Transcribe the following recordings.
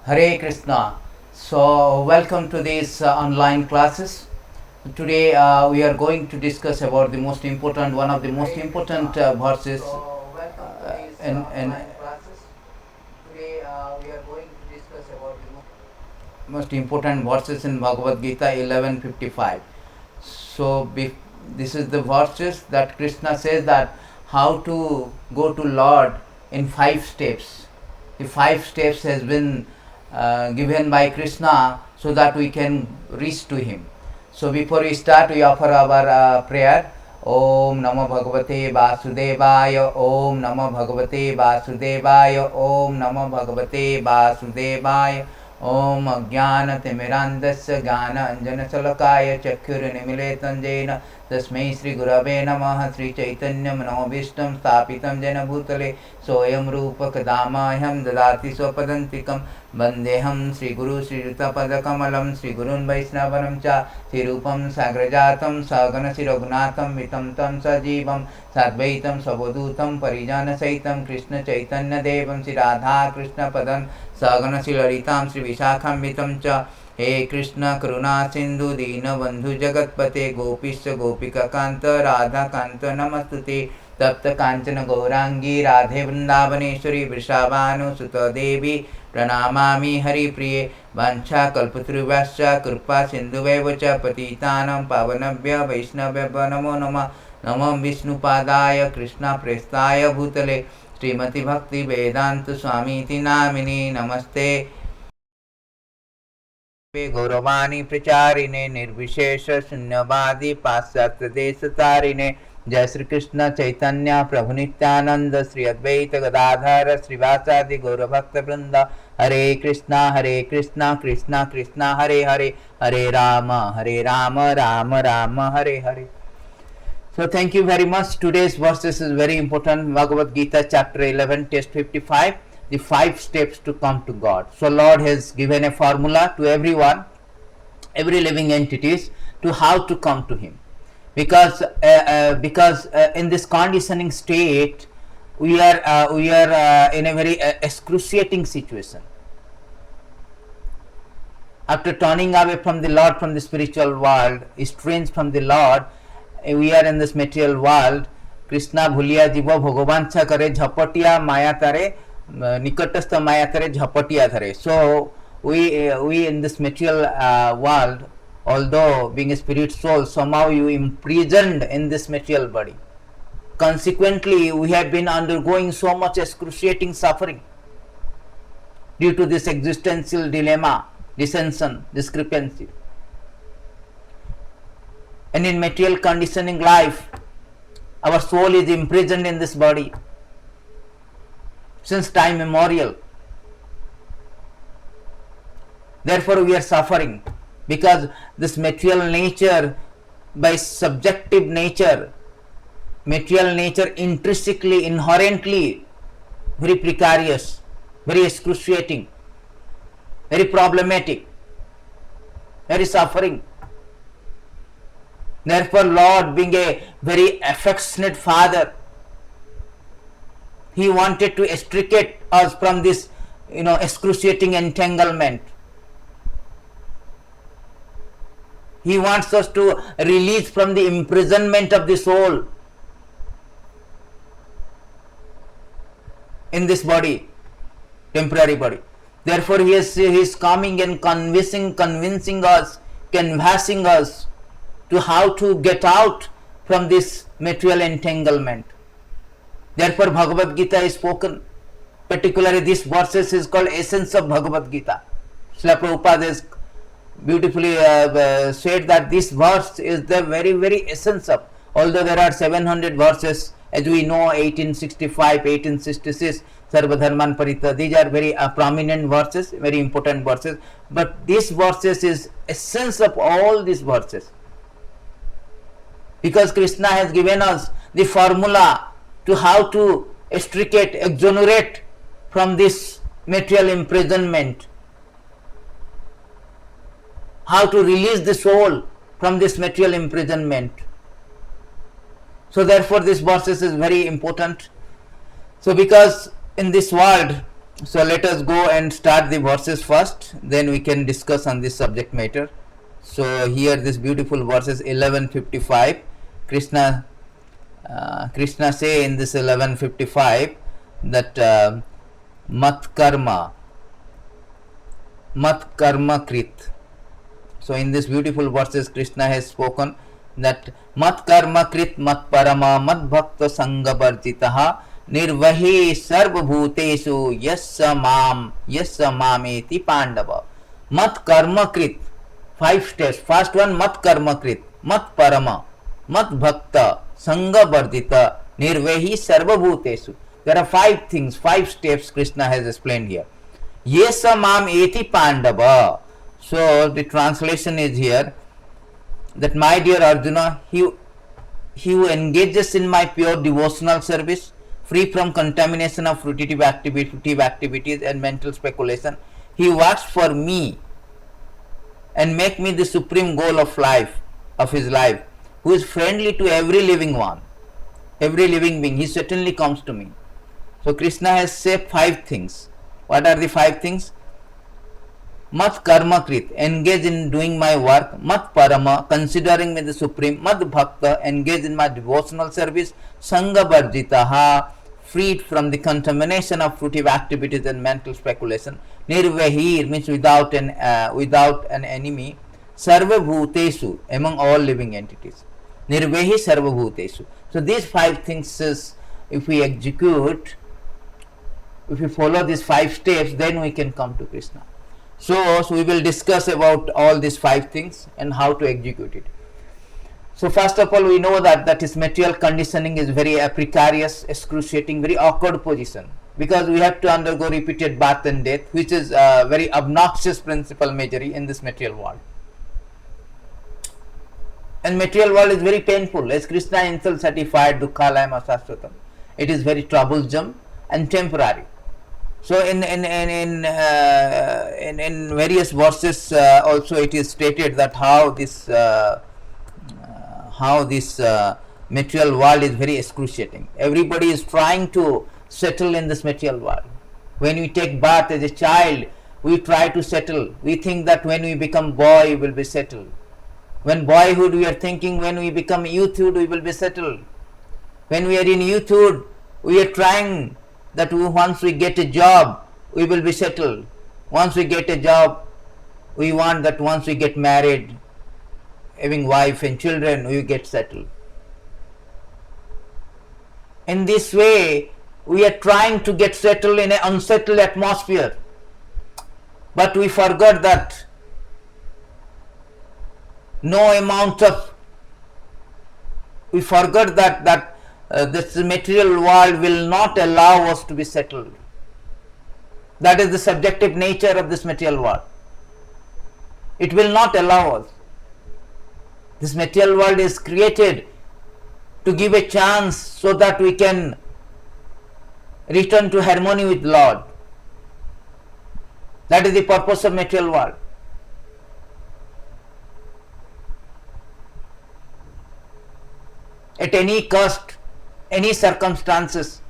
Hare Krishna. So, welcome to these online classes. Today, we are going to discuss about the most important, one of the most important verses in most important verses in Bhagavad Gita 11:55. So, this is the verses that Krishna says that how to go to Lord in 5 steps. The 5 steps has been given by Krishna so that we can reach to Him. So before we start, we offer our prayer. Om Namo Bhagavate Vasudevaya. Om Namo Bhagavate Vasudevaya. Om Namo Bhagavate Vasudevaya. Om Ajnanatimirandasya Jnana Anjana Salakaya Chakkhurunimilitam Jena Tasmai Shri Gurave Namaha Shri Chaitanya Manobishtam Sthapitam Jena Bhutale Soyam Rupa Kadamahyam Dadati Swapadantikam Vandeham Shri Guru Shri Rutapadakamalam Shri Gurun Vaisnavanam Cha Shri Rupam Sagrajatam Sagana Shri Raghunatham Vitam Tam Sajivam Sadvaitam Sabodutam Parijana Saitam Krishna Chaitanya Devam Shri Radha Krishna Padan Sagana Shri Lalitam Shri Vishakam Vitam Cha हे कृष्ण करुणा सिंधु दीन बंधु जगतपते गोपीश गोपिका कांत राधा कांत नमस्तुते तप्त कांचन गौरांगी राधे वृंदावनेश्वरी वृषाभानुसुत देवी प्रणमामि हरिप्रिये वाञ्छा कल्पतरुभ्यश्च कृपा सिन्धुभ्येव च पतितानां पावनेभ्यो वैष्णवेभ्यो नमो नमः नमो विष्णुपादाय कृष्णप्रेष्ठाय भूतले श्रीमति भक्ति वेदांत स्वामीति नामिने नमस्ते गौरवाणी प्रचारिणे निर्विशेष शून्यवादी पाश्चात्य देश तारिणे जय श्री कृष्ण चैतन्य प्रभु नित्यानंद श्री अद्वैत गदाधर श्रीवासादि गौरभक्त वृंद हरे Krishna Krishna Krishna Hare Hare Hare Ram Ram Ram Hare Hare. So thank you very much. Today's verses is very important. Bhagavad Gita chapter 11 text 55. The 5 steps to come to God. So Lord has given a formula to everyone, every living entities, to how to come to Him. Because in this conditioning state, we are in a very excruciating situation. After turning away from the Lord, from the spiritual world, estranged from the Lord, we are in this material world. Krishna bhuliya jiva bhagavancha kare jhapatiya maya tare nikatastha maya tare jhapatiya dhare. So we in this material world, although being a spirit soul, somehow you imprisoned in this material body. Consequently, we have been undergoing so much excruciating suffering due to this existential dilemma, dissension, discrepancy. And in material conditioning life, our soul is imprisoned in this body since time immemorial. Therefore, we are suffering because this material nature, by subjective nature, material nature intrinsically, inherently very precarious, very excruciating, very problematic, very suffering. Therefore, Lord, being a very affectionate Father, He wanted to extricate us from this, excruciating entanglement. He wants us to release from the imprisonment of the soul in this body, temporary body. Therefore, He is coming and convincing us, canvassing us to how to get out from this material entanglement. Therefore, Bhagavad Gita is spoken. Particularly, this verses is called essence of Bhagavad Gita. Srila Prabhupada has beautifully said that this verse is the very, very essence of. Although there are 700 verses, as we know, 1865, 1866, Sarvadharman Parita, these are very prominent verses, very important verses. But this verses is essence of all these verses. Because Krishna has given us the formula to how to extricate, exonerate from this material imprisonment, how to release the soul from this material imprisonment. So therefore this verses is very important. So because in this world So let us go and start the verses first, then we can discuss on this subject matter. So here this beautiful verses 11:55, Krishna Krishna say in this 11:55 that mat karma krit. So in this beautiful verses Krishna has spoken that mat karma krit mat parama mat bhakta sanga varjitaha nirvahi sarva bhutesu yassa mameti pandava. Mat karma krit, 5 steps. First one, mat karma krit, mat parama, mat bhakta sanga vardita nirvehi sarva bhutesu. There are 5 things, 5 steps Krishna has explained here. Yesa mam eti pandava. So the translation is here that my dear Arjuna, he who engages in my pure devotional service, free from contamination of fruitive activities and mental speculation, he works for me and make me the supreme goal of life, of his life, who is friendly to every living one, every living being. He certainly comes to me. So Krishna has said 5 things. What are the 5 things? Mat karma krit, engage in doing my work. Mat parama, considering me the supreme. Mat bhakta, engage in my devotional service. Sanga varjitaha, freed from the contamination of fruitive activities and mental speculation. Nirvahir means without an enemy. Sarva bhutesu, among all living entities. Nirvehi sarva bhutesu. So these 5 things is, if we execute, if we follow these 5 steps, then we can come to Krishna. So we will discuss about all these 5 things and how to execute it. So first of all, we know that his material conditioning is very precarious, excruciating, very awkward position, because we have to undergo repeated birth and death, which is a very obnoxious principle majorly in this material world. And material world is very painful, as Krishna himself certified, dukkhalayam asashvatam. It is very troublesome and temporary. So in various verses also it is stated that how this material world is very excruciating. Everybody is trying to settle in this material world. When we take birth as a child, we try to settle. We think that when we become boy, we will be settled. When boyhood, we are thinking when we become youthhood, we will be settled. When we are in youthhood, we are trying that once we get a job, we will be settled. Once we get a job, we want that once we get married, having wife and children, we get settled. In this way, we are trying to get settled in an unsettled atmosphere. But we forgot that this material world will not allow us to be settled. That is the subjective nature of this material world. It will not allow us. This material world is created to give a chance so that we can return to harmony with Lord. That is the purpose of material world. At any cost, any circumstances,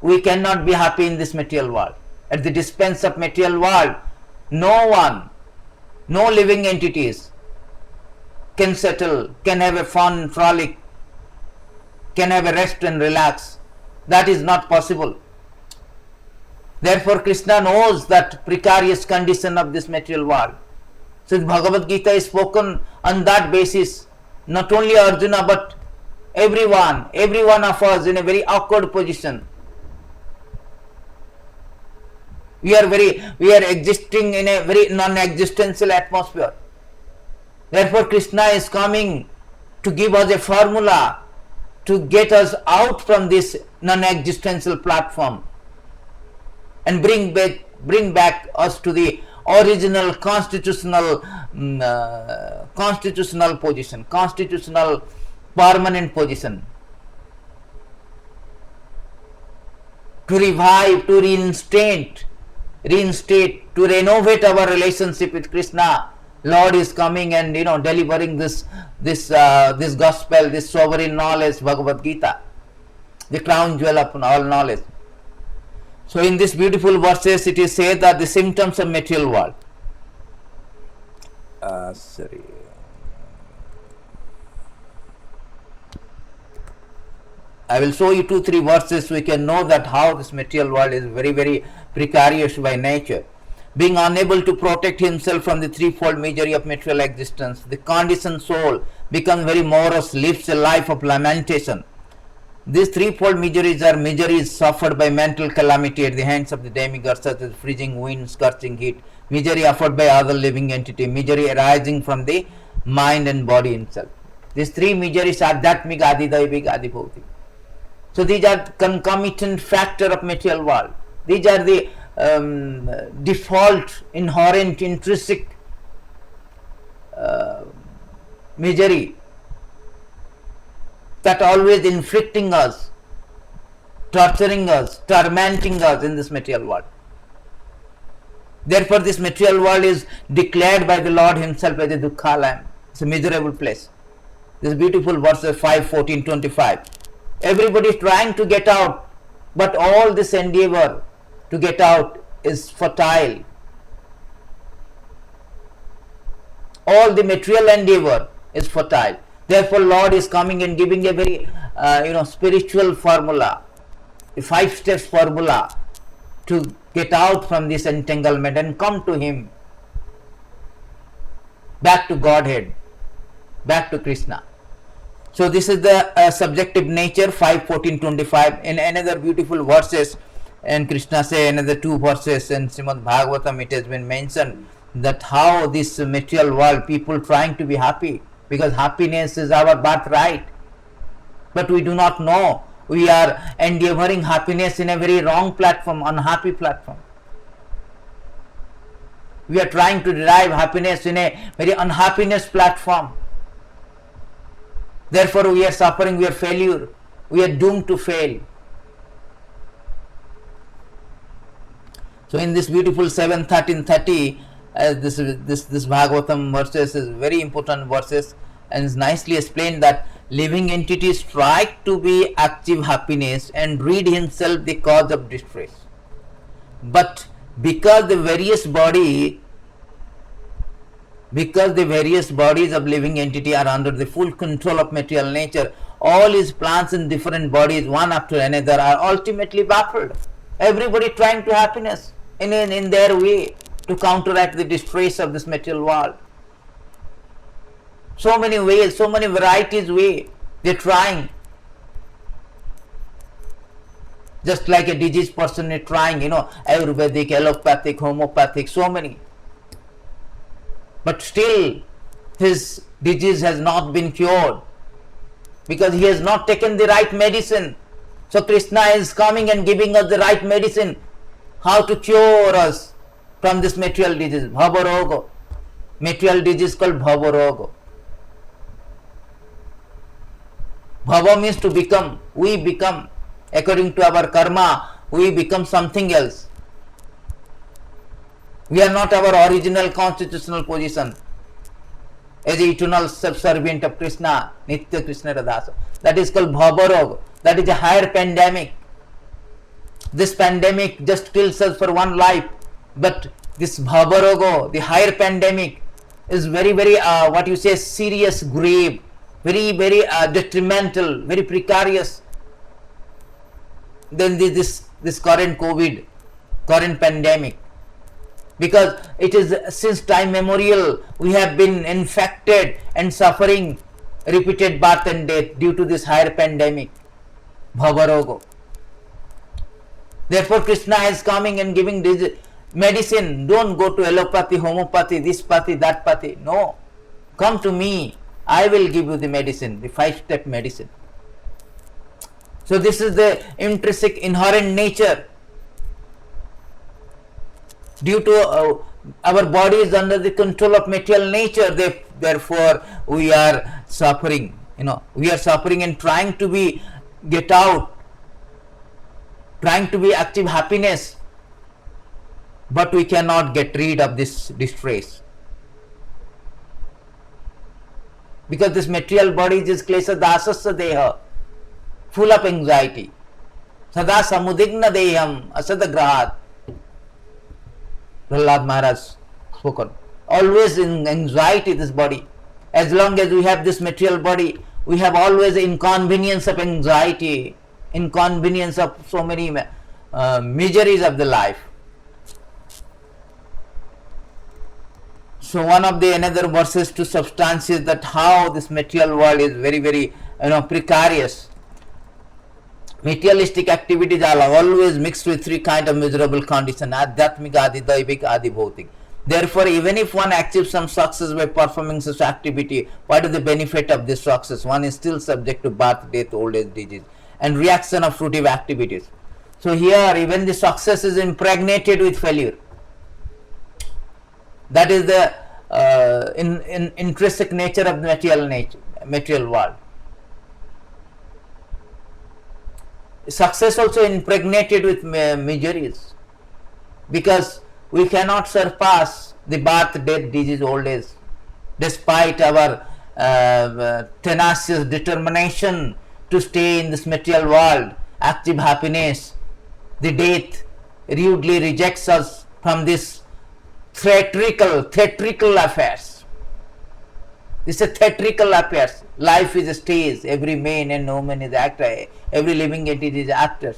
we cannot be happy in this material world. At the expense of material world, no one, no living entities can settle, can have a fun frolic, can have a rest and relax. That is not possible. Therefore Krishna knows that precarious condition of this material world. So Bhagavad Gita is spoken on that basis. Not only Arjuna but every one of us in a very awkward position. We are existing in a very non-existential atmosphere. Therefore Krishna is coming to give us a formula to get us out from this non-existential platform and bring back us to the original constitutional position, constitutional permanent position. To revive, to reinstate, to renovate our relationship with Krishna. Lord is coming and delivering this gospel, this sovereign knowledge, Bhagavad Gita, the crown jewel of all knowledge. So in this beautiful verses it is said that the symptoms of material world. Sorry. I will show you 2-3 verses so we can know that how this material world is very, very precarious by nature. Being unable to protect himself from the threefold misery of material existence, the conditioned soul becomes very morose, lives a life of lamentation. These threefold miseries are miseries suffered by mental calamity at the hands of the demigods, such as freezing wind, scorching heat, misery offered by other living entity, misery arising from the mind and body itself. These three miseries are Adhyatmik, Adi Daivik, Adi Bhautik. So these are concomitant factor of material world. These are the default, inherent, intrinsic misery that always inflicting us, torturing us, tormenting us in this material world. Therefore, this material world is declared by the Lord Himself as a Dukkhalayam. It's a miserable place. This beautiful verses 5, 14, 25. Everybody is trying to get out, but all this endeavor to get out is futile. All the material endeavor is futile. Therefore, Lord is coming and giving a very spiritual formula, a 5 steps formula to get out from this entanglement and come to Him, back to Godhead, back to Krishna. So this is the subjective nature, 5, 14, 25. In another beautiful verses, and Krishna say another 2 verses in Srimad Bhagavatam, it has been mentioned that how this material world, people trying to be happy, because happiness is our birthright. But we do not know. We are endeavoring happiness in a very wrong platform, unhappy platform. We are trying to derive happiness in a very unhappiness platform. Therefore, we are suffering, we are failure, we are doomed to fail. So, in this beautiful 7, 13, 30, this Bhagavatam verses is very important verses, and is nicely explained that living entities try to be active happiness and rid himself the cause of distress. But because the various bodies of living entity are under the full control of material nature, all his plans in different bodies, one after another, are ultimately baffled. Everybody trying to happiness in their way to counteract the distress of this material world. So many ways, so many varieties way they're trying. Just like a diseased person is trying, Ayurvedic, allopathic, homeopathic, so many. But still his disease has not been cured because he has not taken the right medicine. So Krishna is coming and giving us the right medicine, how to cure us from this material disease, Bhavaroga. Material disease called Bhavaroga. Bhava means to become. We become. According to our karma, we become something else. We are not our original constitutional position as the eternal subservient of Krishna, Nitya Krishna Radhasa. That is called Bhavarog. That is a higher pandemic. This pandemic just kills us for one life, but this Bhavarogo, the higher pandemic, is very, very serious, grave, very, very detrimental, very precarious than this current COVID, current pandemic. Because it is since time memorial we have been infected and suffering repeated birth and death due to this higher pandemic, Bhavarogo. Therefore Krishna is coming and giving this medicine. Don't go to allopathy, homeopathy, this pathy, that pathy. No. Come to me. I will give you the medicine, the 5-step medicine. So this is the intrinsic inherent nature. Due to our body is under the control of material nature, therefore we are suffering. We are suffering and trying to get out, trying to be active happiness, but we cannot get rid of this distress. Because this material body is klesha dasasya deha, full of anxiety. Sada samudigna deyam asada grahat. Prahlad Maharaj spoken. Always in anxiety this body. As long as we have this material body, we have always inconvenience of anxiety, inconvenience of so many miseries of the life. So one of the another verses to substantiate that how this material world is very precarious. Materialistic activities are always mixed with three kind of miserable conditions: adhyatmik, adi daivik, adi bhautik. Therefore, even if one achieves some success by performing such activity, what is the benefit of this success? One is still subject to birth, death, old age, disease, and reaction of fruitive activities. So here, even the success is impregnated with failure. That is the intrinsic nature of the material world. Success also impregnated with miseries, because we cannot surpass the birth, death, disease, old age, despite our tenacious determination to stay in this material world, active happiness. The death rudely rejects us from this theatrical affairs. This is a theatrical affairs. Life is a stage. Every man and woman is actor. Every living entity is actor.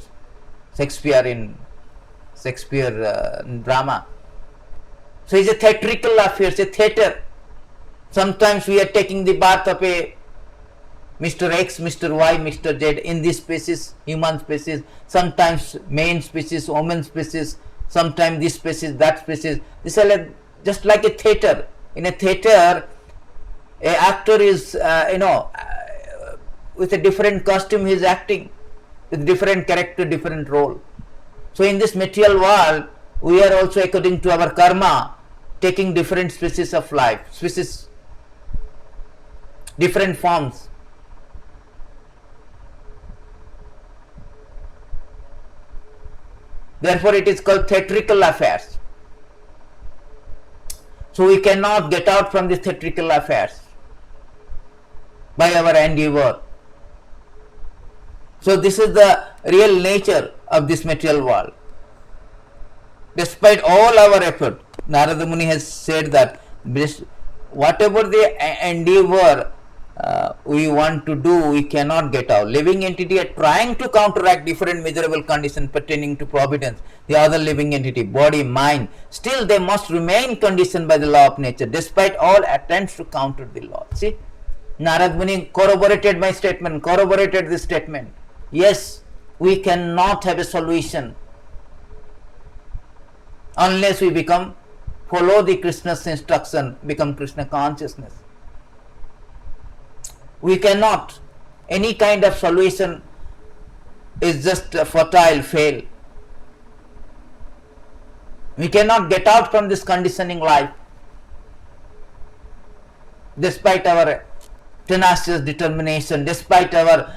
Shakespeare in drama. So it's a theatrical affair. It's a theater. Sometimes we are taking the birth of a Mr. X, Mr. Y, Mr. Z in this species, human species. Sometimes man species, woman species. Sometimes this species, that species. This is just like a theater. In a theater, an actor is, with a different costume, he is acting with different character, different role. So in this material world, we are also, according to our karma, taking different species of life, different forms. Therefore, it is called theatrical affairs. So we cannot get out from the theatrical affairs by our endeavor. So this is the real nature of this material world. Despite all our effort, Narada Muni has said that whatever the endeavor we want to do, we cannot get out. Living entity are trying to counteract different miserable conditions pertaining to providence, the other living entity, body, mind. Still they must remain conditioned by the law of nature, despite all attempts to counter the law. See, Narada Muni corroborated my statement, corroborated this statement. Yes, we cannot have a solution unless we follow the Krishna's instruction, become Krishna consciousness. We cannot. Any kind of solution is just a fertile fail. We cannot get out from this conditioning life despite our tenacious determination, despite our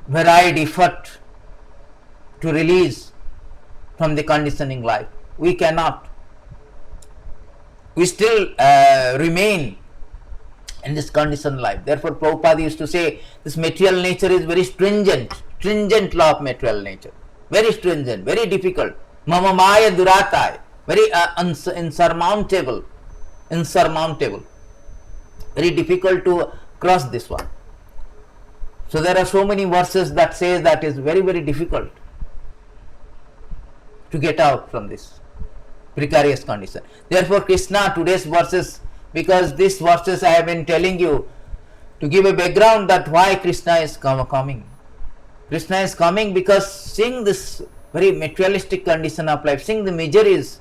varied effort to release from the conditioning life. We cannot. We still remain in this conditioned life. Therefore, Prabhupada used to say this material nature is very stringent law of material nature. Very stringent, very difficult. Mama Maya Duratai, very insurmountable. Very difficult to cross this one. So there are so many verses that say that is very difficult to get out from this precarious condition. Therefore, Krishna, today's verses, because these verses I have been telling you to give a background that why Krishna is coming. Krishna is coming because seeing this very materialistic condition of life, seeing the miseries,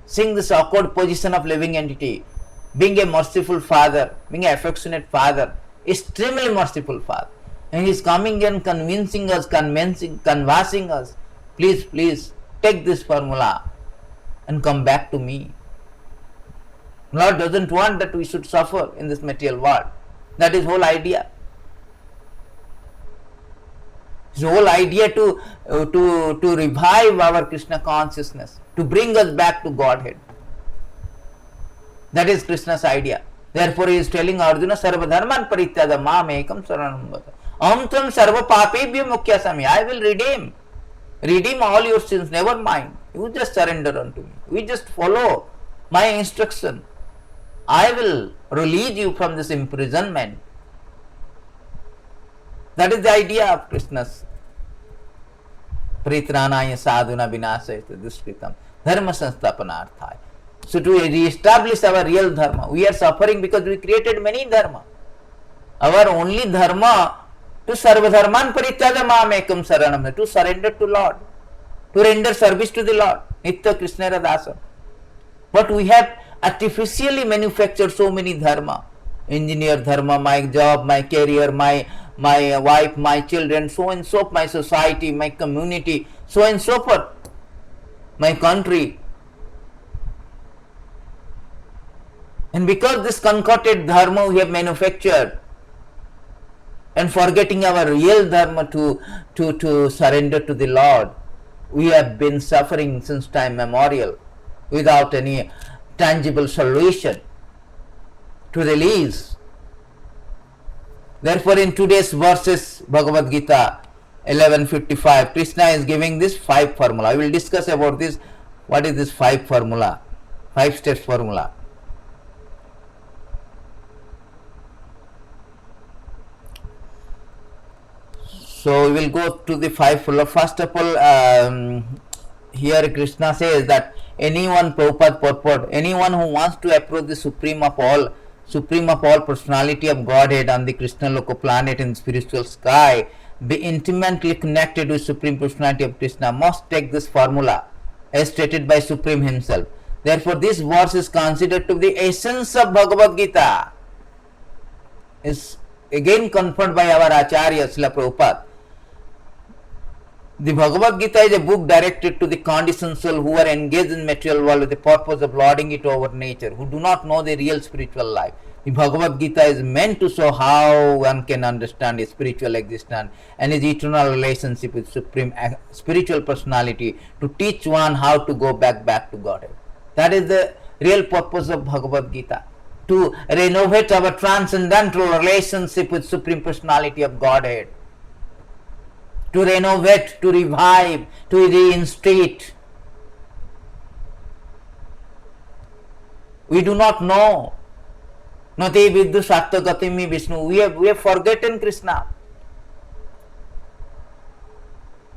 seeing this awkward position of living entity, being a merciful father, being an affectionate father, extremely merciful father. And he is coming and convincing us, conversing us, please take this formula and come back to me. Lord doesn't want that we should suffer in this material world. That is whole idea. His whole idea to revive our Krishna consciousness, to bring us back to Godhead. That is Krishna's idea. Therefore, he is telling Arjuna, Sarva dharman parityada mam ekam saranam vata. Am tvam sarva papebhyo mukhya sami. I will redeem redeem all your sins, never mind. You just surrender unto me. You just follow my instruction. I will release you from this imprisonment. That is the idea of Krishna's Pritranaya sadhuna vinasayate dushkritam dharma sansthapanarthaya. So to re-establish our real dharma, we are suffering because we created many dharma. Our only dharma to sarva dharman parityada mam ekam saranam, to surrender to Lord, to render service to the Lord, nitya krishna radasa. But we have artificially manufactured so many dharma, engineer dharma, my job, my career, my wife, my children, so and so, my society, my community, so and so forth, my country. And because this concocted dharma we have manufactured, and forgetting our real dharma to surrender to the Lord, we have been suffering since time memorial without any tangible solution to release. Therefore, in today's verses, Bhagavad Gita 11:55, Krishna is giving this 5 formula. I will discuss about this. What is this 5 formula? 5 steps formula. So we will go to the 5 formula. First of all, here Krishna says that anyone, Prabhupada purport, anyone who wants to approach the supreme of all personality of Godhead on the Krishna Loka planet in spiritual sky, be intimately connected with supreme personality of Krishna, must take this formula as stated by Supreme himself. Therefore, this verse is considered to be the essence of Bhagavad Gita. Is again confirmed by our Acharya Srila Prabhupada. The Bhagavad Gita is a book directed to the conditioned soul who are engaged in material world with the purpose of lording it over nature, who do not know the real spiritual life. The Bhagavad Gita is meant to show how one can understand his spiritual existence and his eternal relationship with supreme spiritual personality, to teach one how to go back to Godhead. That is the real purpose of Bhagavad Gita, to renovate our transcendental relationship with supreme personality of Godhead, to renovate, to revive, to reinstate. We do not know. Nati viddu sakta gatimi Vishnu. We have forgotten Krishna.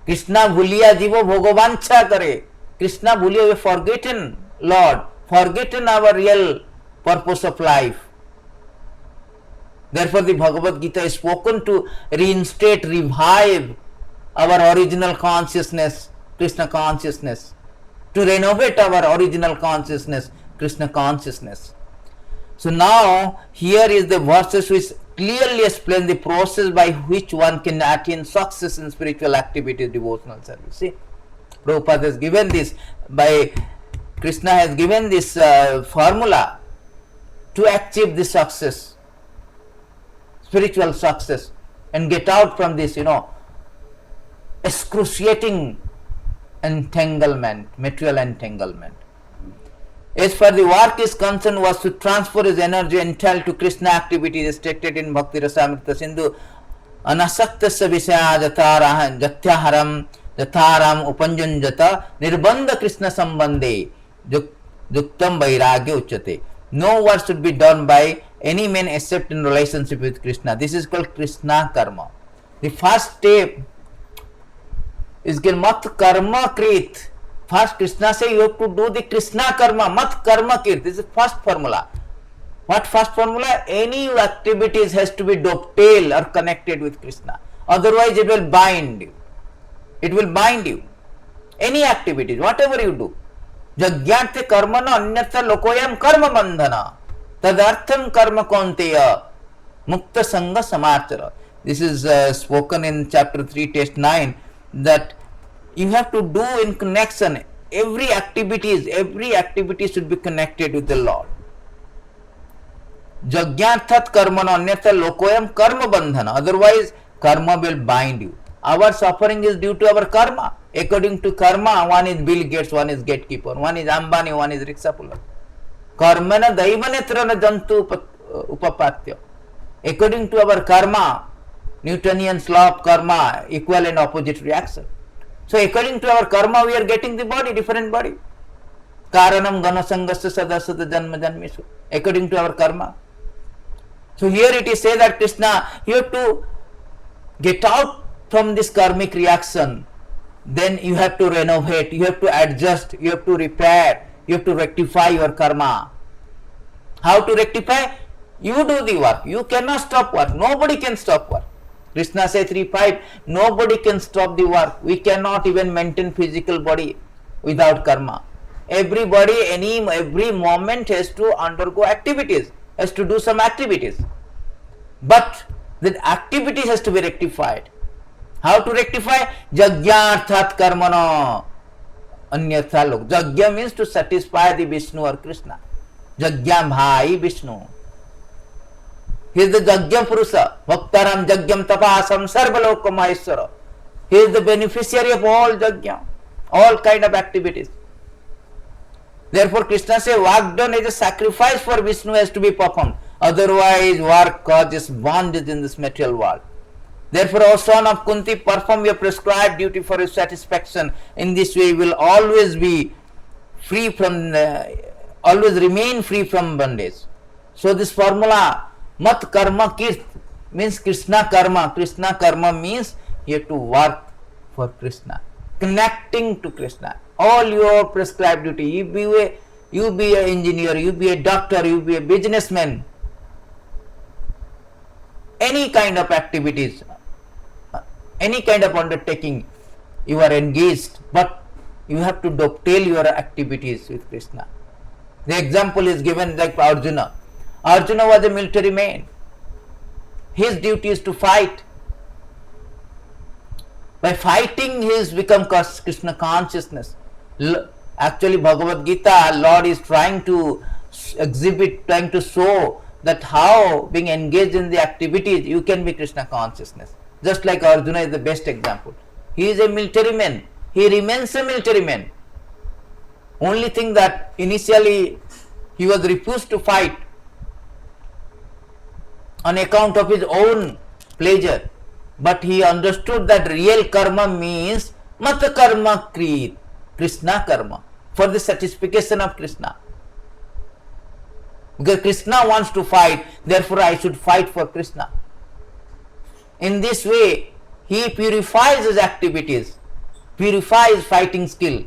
Krishna bhuliya jivo bhogovancha kare. Krishna bhuliya, we have forgotten Lord, forgotten our real purpose of life. Therefore, the Bhagavad Gita is spoken to reinstate, revive our original consciousness, Krishna consciousness, to renovate our original consciousness, Krishna consciousness. So now, here is the verses which clearly explain the process by which one can attain success in spiritual activity, devotional service. See, Prabhupada has given this, Krishna has given this formula to achieve the success, spiritual success, and get out from this, excruciating entanglement, material entanglement. As far the work is concerned, was to transfer his energy entirely to Krishna activities restricted in Bhakti Rasamrita Sindhu. Anasaktasya visaya jatyaharam jatharam upanjanjata nirbandha Krishna sambandhe yuktam vairagya uchate. No work should be done by any man except in relationship with Krishna. This is called Krishna karma. The first step is mat karma krit. First, Krishna says you have to do the Krishna karma, mat karma krit. This is the first formula. What first formula? Any activities has to be dovetailed or connected with Krishna. Otherwise, it will bind you. It will bind you. Any activities, whatever you do. Jagyarthe karmana anyartha lokoyam karma bandhana. Tadartham karma konteya mukta sangha samarchara. This is spoken in chapter 3, text 9, that you have to do in connection. Every activity should be connected with the Lord. Jagyarthat karmana anyartha lokoyam karma bandhana. Otherwise, karma will bind you. Our suffering is due to our karma. According to karma, one is Bill Gates, one is gatekeeper, one is Ambani, one is rickshaw puller. Karmana daivanetrana jantu upapatya. According to our karma, Newtonian law of karma, equal and opposite reaction. So according to our karma, we are getting the body, different body. Karanam ganasangasya sadasata janma janmishu. According to our karma. So here it is said that Krishna, you have to get out from this karmic reaction. Then you have to renovate, you have to adjust, you have to repair, you have to rectify your karma. How to rectify? You do the work. You cannot stop work. Nobody can stop work. Krishna says 3:5, nobody can stop the work. We cannot even maintain physical body without karma. Everybody, every moment has to undergo activities, has to do some activities. But the activities has to be rectified. How to rectify? Jagyarthat karmana. Anyatha lok. Jagya means to satisfy the Vishnu or Krishna. Jagyam bhai Vishnu. He is the Jagya Purusha. Bhaktaram Jagyam Tapasam Sarvalokam Maheshwara. He is the beneficiary of all Jagya, all kind of activities. Therefore Krishna says work done is a sacrifice for Vishnu has to be performed. Otherwise work causes bondage in this material world. Therefore, O son of Kunti, perform your prescribed duty for your satisfaction. In this way, you will always be free from, always remain free from bondage. So this formula, mat karma kirt, means Krishna karma. Krishna karma means you have to work for Krishna, connecting to Krishna. All your prescribed duty. You be an engineer, you be a doctor, you be a businessman. Any kind of activities, any kind of undertaking, you are engaged, but you have to dovetail your activities with Krishna. The example is given like Arjuna. Arjuna was a military man. His duty is to fight. By fighting, he has become Krishna consciousness. Actually, Bhagavad Gita, Lord is trying to exhibit, trying to show that how being engaged in the activities, you can be Krishna consciousness. Just like Arjuna is the best example. He is a military man. He remains a military man. Only thing that initially he was refused to fight on account of his own pleasure. But he understood that real karma means mata karma krit, Krishna karma, for the satisfaction of Krishna. Because Krishna wants to fight, therefore I should fight for Krishna. In this way, he purifies his activities, purifies fighting skill.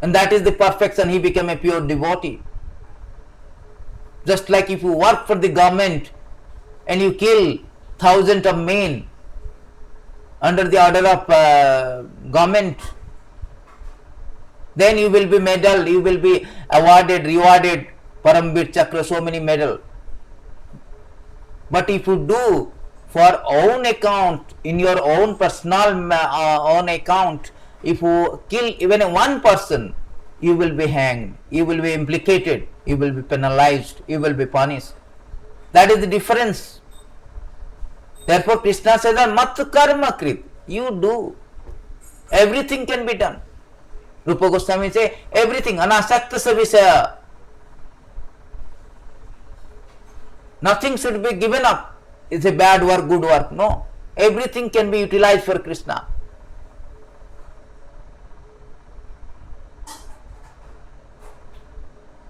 And that is the perfection. He became a pure devotee. Just like if you work for the government and you kill thousands of men under the order of government, then you will be medal, you will be awarded, rewarded, Parambir Chakra, so many medal. But if you do for own account, in your own personal own account, if you kill even one person, you will be hanged, you will be implicated, you will be penalized, you will be punished. That is the difference. Therefore Krishna says that mat karma krit, you do. Everything can be done. Rupa Goswami says everything, anasakta savisaya. Nothing should be given up. It's a bad work, good work. No. Everything can be utilized for Krishna.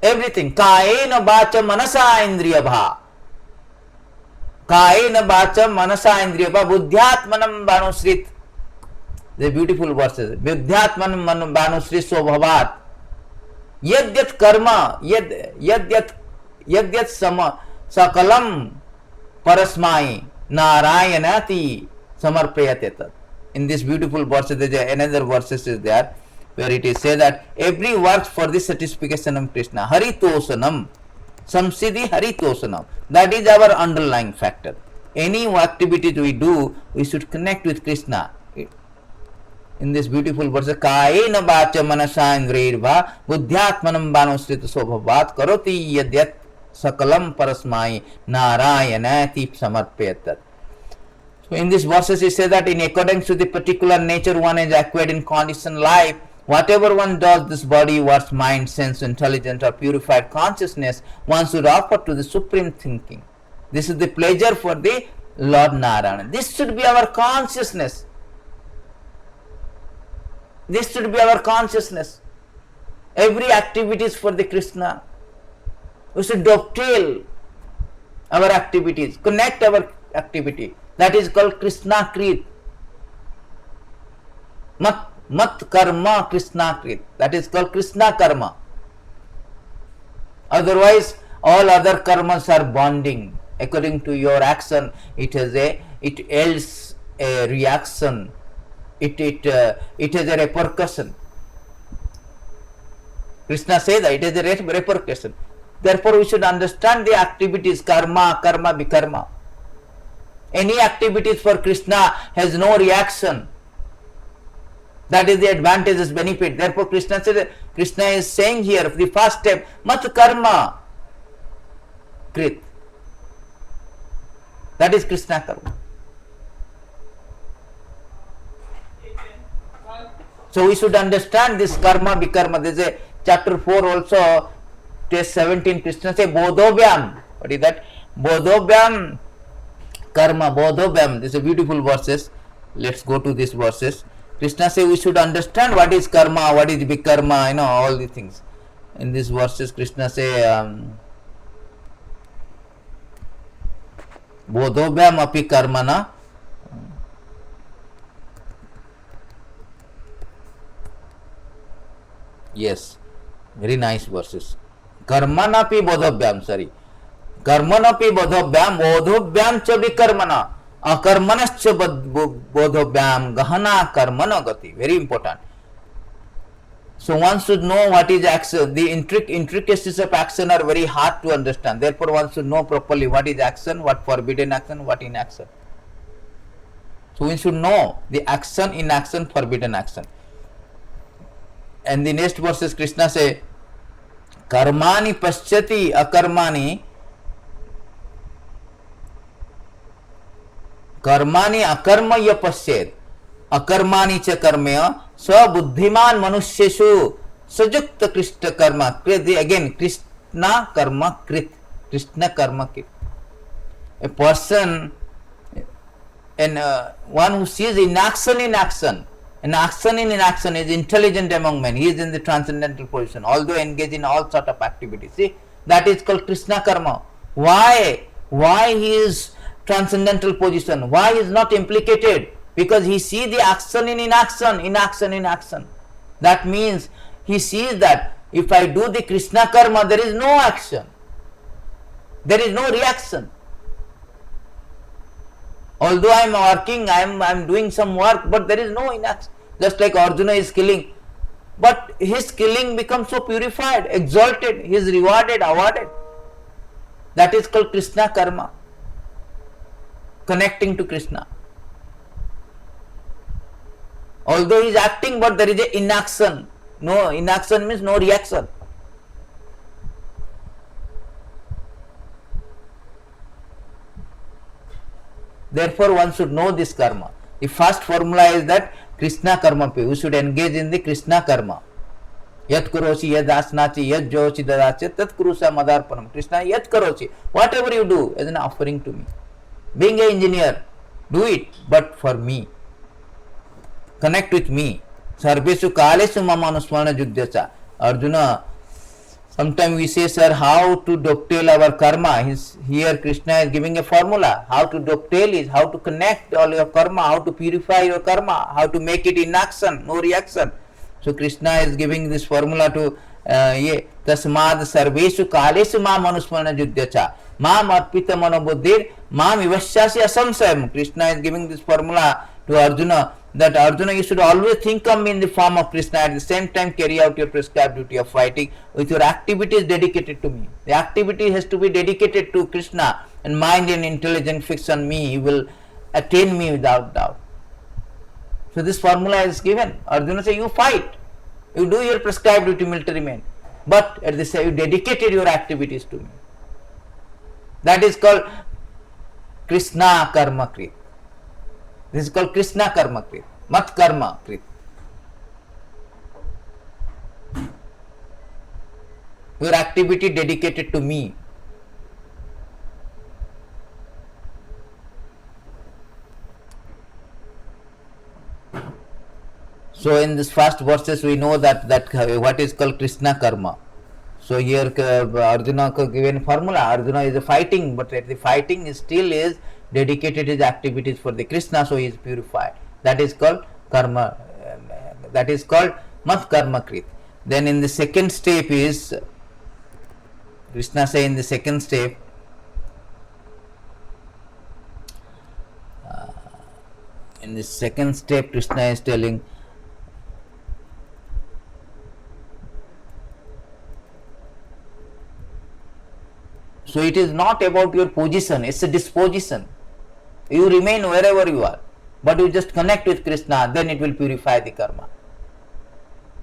Everything. Kayena bacha manasa indriya bha. Kayena bacha manasa indriya bha. Buddhyatmanam banusrit. The beautiful verses. Buddhyatmanam banusrit svabhavat. Yadyat karma. Yadyat sama. Sakalam parasmai narayanati samarpayate. In this beautiful verse, another verses is there where it is said that every work for the satisfaction of Krishna. Haritosanam. Samsiddhi haritosanam. That is our underlying factor. Any activity we do, we should connect with Krishna. In this beautiful verse, Kayena bacha manasa indriyabha buddhyatmanam banusrita svabhavat karoti yadyat sakalam parasmai narayanati samarpayat. So in these verses it says that in accordance to the particular nature one is acquired in conditioned life, whatever one does, this body, words, mind, sense, intelligence or purified consciousness, one should offer to the supreme thinking. This is the pleasure for the Lord Narayana. This should be our consciousness. This should be our consciousness. Every activity is for the Krishna. We should dovetail our activities, connect our activity. That is called Krishna Krit. Mat karma Krishna Krit. That is called Krishna karma. Otherwise, all other karmas are bonding. According to your action, it yields a reaction. It has a repercussion. Krishna says that it is a repercussion. Therefore, we should understand the activities karma, karma, vikarma. Any activities for Krishna has no reaction. That is the advantages, benefit. Therefore, Krishna is saying here, the first step, mat karma krit. That is Krishna karma. So we should understand this karma, vikarma. There is a chapter 4 also, text 17, Krishna says, bodhovyam. What is that? Bodhovyam karma, bodhovyam. This is a beautiful verses. Let's go to these verses. Krishna says we should understand what is karma, what is vikarma, all these things. In these verses, Krishna says, bodhovyam api karmana. Yes, very nice verses. Karmanapi bodhovyam, sorry. Karmanapi bodhovyam, bodhovyam cha vikarmana. Akarmanascha bodhovyam gahana karmana gati. Very important. So one should know what is action. The intricacies of action are very hard to understand. Therefore, one should know properly what is action, what forbidden action, what inaction. So we should know the action, inaction, forbidden action. And the next verses Krishna say, karmani paschati akarmani कर्माणि अकर्मय पश्येत् अकर्माणि च कर्मय स्वबुद्धिमान मनुष्येषु सयुक्त कृष्ण कर्म कृत. Again Krishna karma krit. Krishna karma krit. A person and one who sees inaction in action, and action in inaction is intelligent among men. He is in the transcendental position, although engaged in all sort of activities. See, that is called Krishna karma. Why he is transcendental position? Why is not implicated? Because he sees the action in inaction, inaction in action. That means he sees that if I do the Krishna karma, there is no action, there is no reaction. Although I am working, I am doing some work, but there is no inaction. Just like Arjuna is killing, but his killing becomes so purified, exalted, he is rewarded, awarded. That is called Krishna karma. Connecting to Krishna. Although he is acting, but there is a inaction. No, inaction means no reaction. Therefore, one should know this karma. The first formula is that Krishna karma pe. We should engage in the Krishna karma. Yat karosi, yad asnachi, yad joshi dadache, tat kurusa madarpanam. Krishna, yat karosi. Whatever you do is an offering to me. Being an engineer, do it, but for me. Connect with me. Sarvesu kalesu mama anusmarana judyasa. Arjuna, sometimes we say, sir, how to dovetail our karma? Here Krishna is giving a formula. How to dovetail is how to connect all your karma, how to purify your karma, how to make it in action, no reaction. So Krishna is giving this formula to tasmad sarvesu kalesu mam anusmarana judyasa. Mam arpita manobuddhir mam ivashyasi asamsayam. Krishna is giving this formula to Arjuna, that Arjuna, you should always think of me in the form of Krishna, at the same time carry out your prescribed duty of fighting with your activities dedicated to me. The activity has to be dedicated to Krishna, and mind and intelligence fixed on me, you will attain me without doubt. So this formula is given. Arjuna says, you fight, you do your prescribed duty, military men, but at the same you dedicated your activities to me. That is called Krishna karma krit. This is called Krishna karma krit, mat karma krit. Your activity dedicated to me. So So in this first verses we know that what is called Krishna karma. So here Arjuna given formula. Arjuna is fighting, but the fighting is still is dedicated his activities for the Krishna, so he is purified. That is called karma. That is called mat karma krit. Then in the second step is Krishna say in the second step. In the second step, Krishna is telling. So it is not about your position, it's a disposition. You remain wherever you are, but you just connect with Krishna, then it will purify the karma.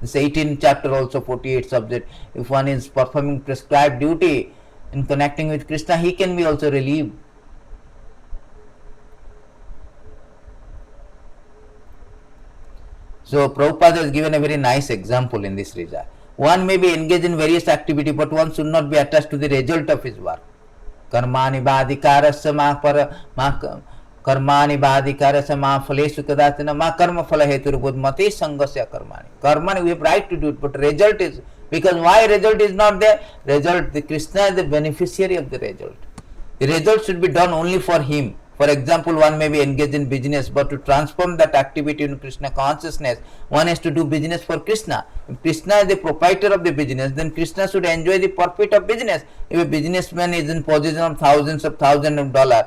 This 18th chapter also 48 subject. If one is performing prescribed duty in connecting with Krishna, he can be also relieved. So Prabhupada has given a very nice example in this regard. One may be engaged in various activity, but one should not be attached to the result of his work. Karmani bhadikarasya karmani bhadikarasya ma phaleshu kadatina ma karma phala heturubud mate sangasya karmani. Karmani, we have right to do it, but result is, because why result is not there? Result, the Krishna is the beneficiary of the result. The result should be done only for him. For example, one may be engaged in business, but to transform that activity into Krishna consciousness, one has to do business for Krishna. If Krishna is the proprietor of the business, then Krishna should enjoy the profit of business. If a businessman is in possession of thousands of dollars,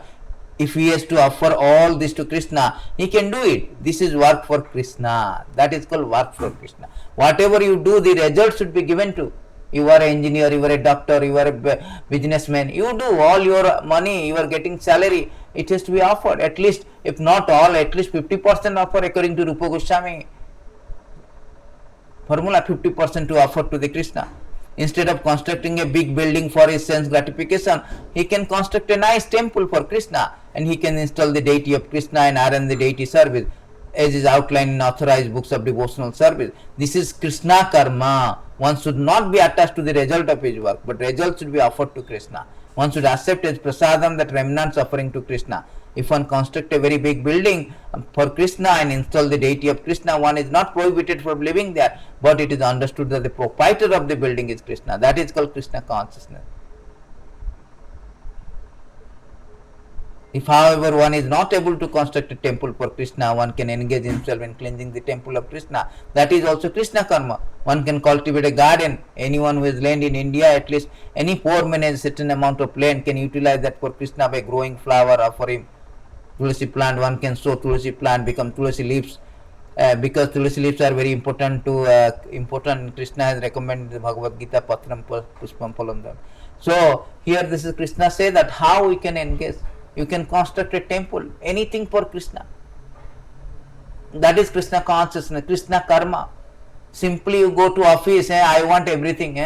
if he has to offer all this to Krishna, he can do it. This is work for Krishna. That is called work for Krishna. Whatever you do, the result should be given to. You are an engineer, you are a doctor, you are a businessman. You do all your money, you are getting salary. It has to be offered. At least, if not all, at least 50% offer according to Rupa Goswami formula, 50% to offer to the Krishna. Instead of constructing a big building for his sense gratification, he can construct a nice temple for Krishna, and he can install the deity of Krishna and arrange the deity service, as is outlined in authorized books of devotional service. This is Krishna karma. One should not be attached to the result of his work, but result should be offered to Krishna. One should accept as prasadam that remnants offering to Krishna. If one construct a very big building for Krishna and install the deity of Krishna, one is not prohibited from living there, but it is understood that the proprietor of the building is Krishna. That is called Krishna consciousness. If, however, one is not able to construct a temple for Krishna, one can engage himself in cleansing the temple of Krishna. That is also Krishna karma. One can cultivate a garden. Anyone who has land in India, at least any poor man has a certain amount of land, can utilize that for Krishna by growing flower, offer him tulsi plant. One can sow tulsi plant, become tulsi leaves. Because tulsi leaves are very important important. Krishna has recommended the Bhagavad Gita, Patram Puspam Phalam. So here this is Krishna say that how we can engage. You can construct a temple, anything for Krishna. That is Krishna consciousness, Krishna karma. Simply you go to office, I want everything.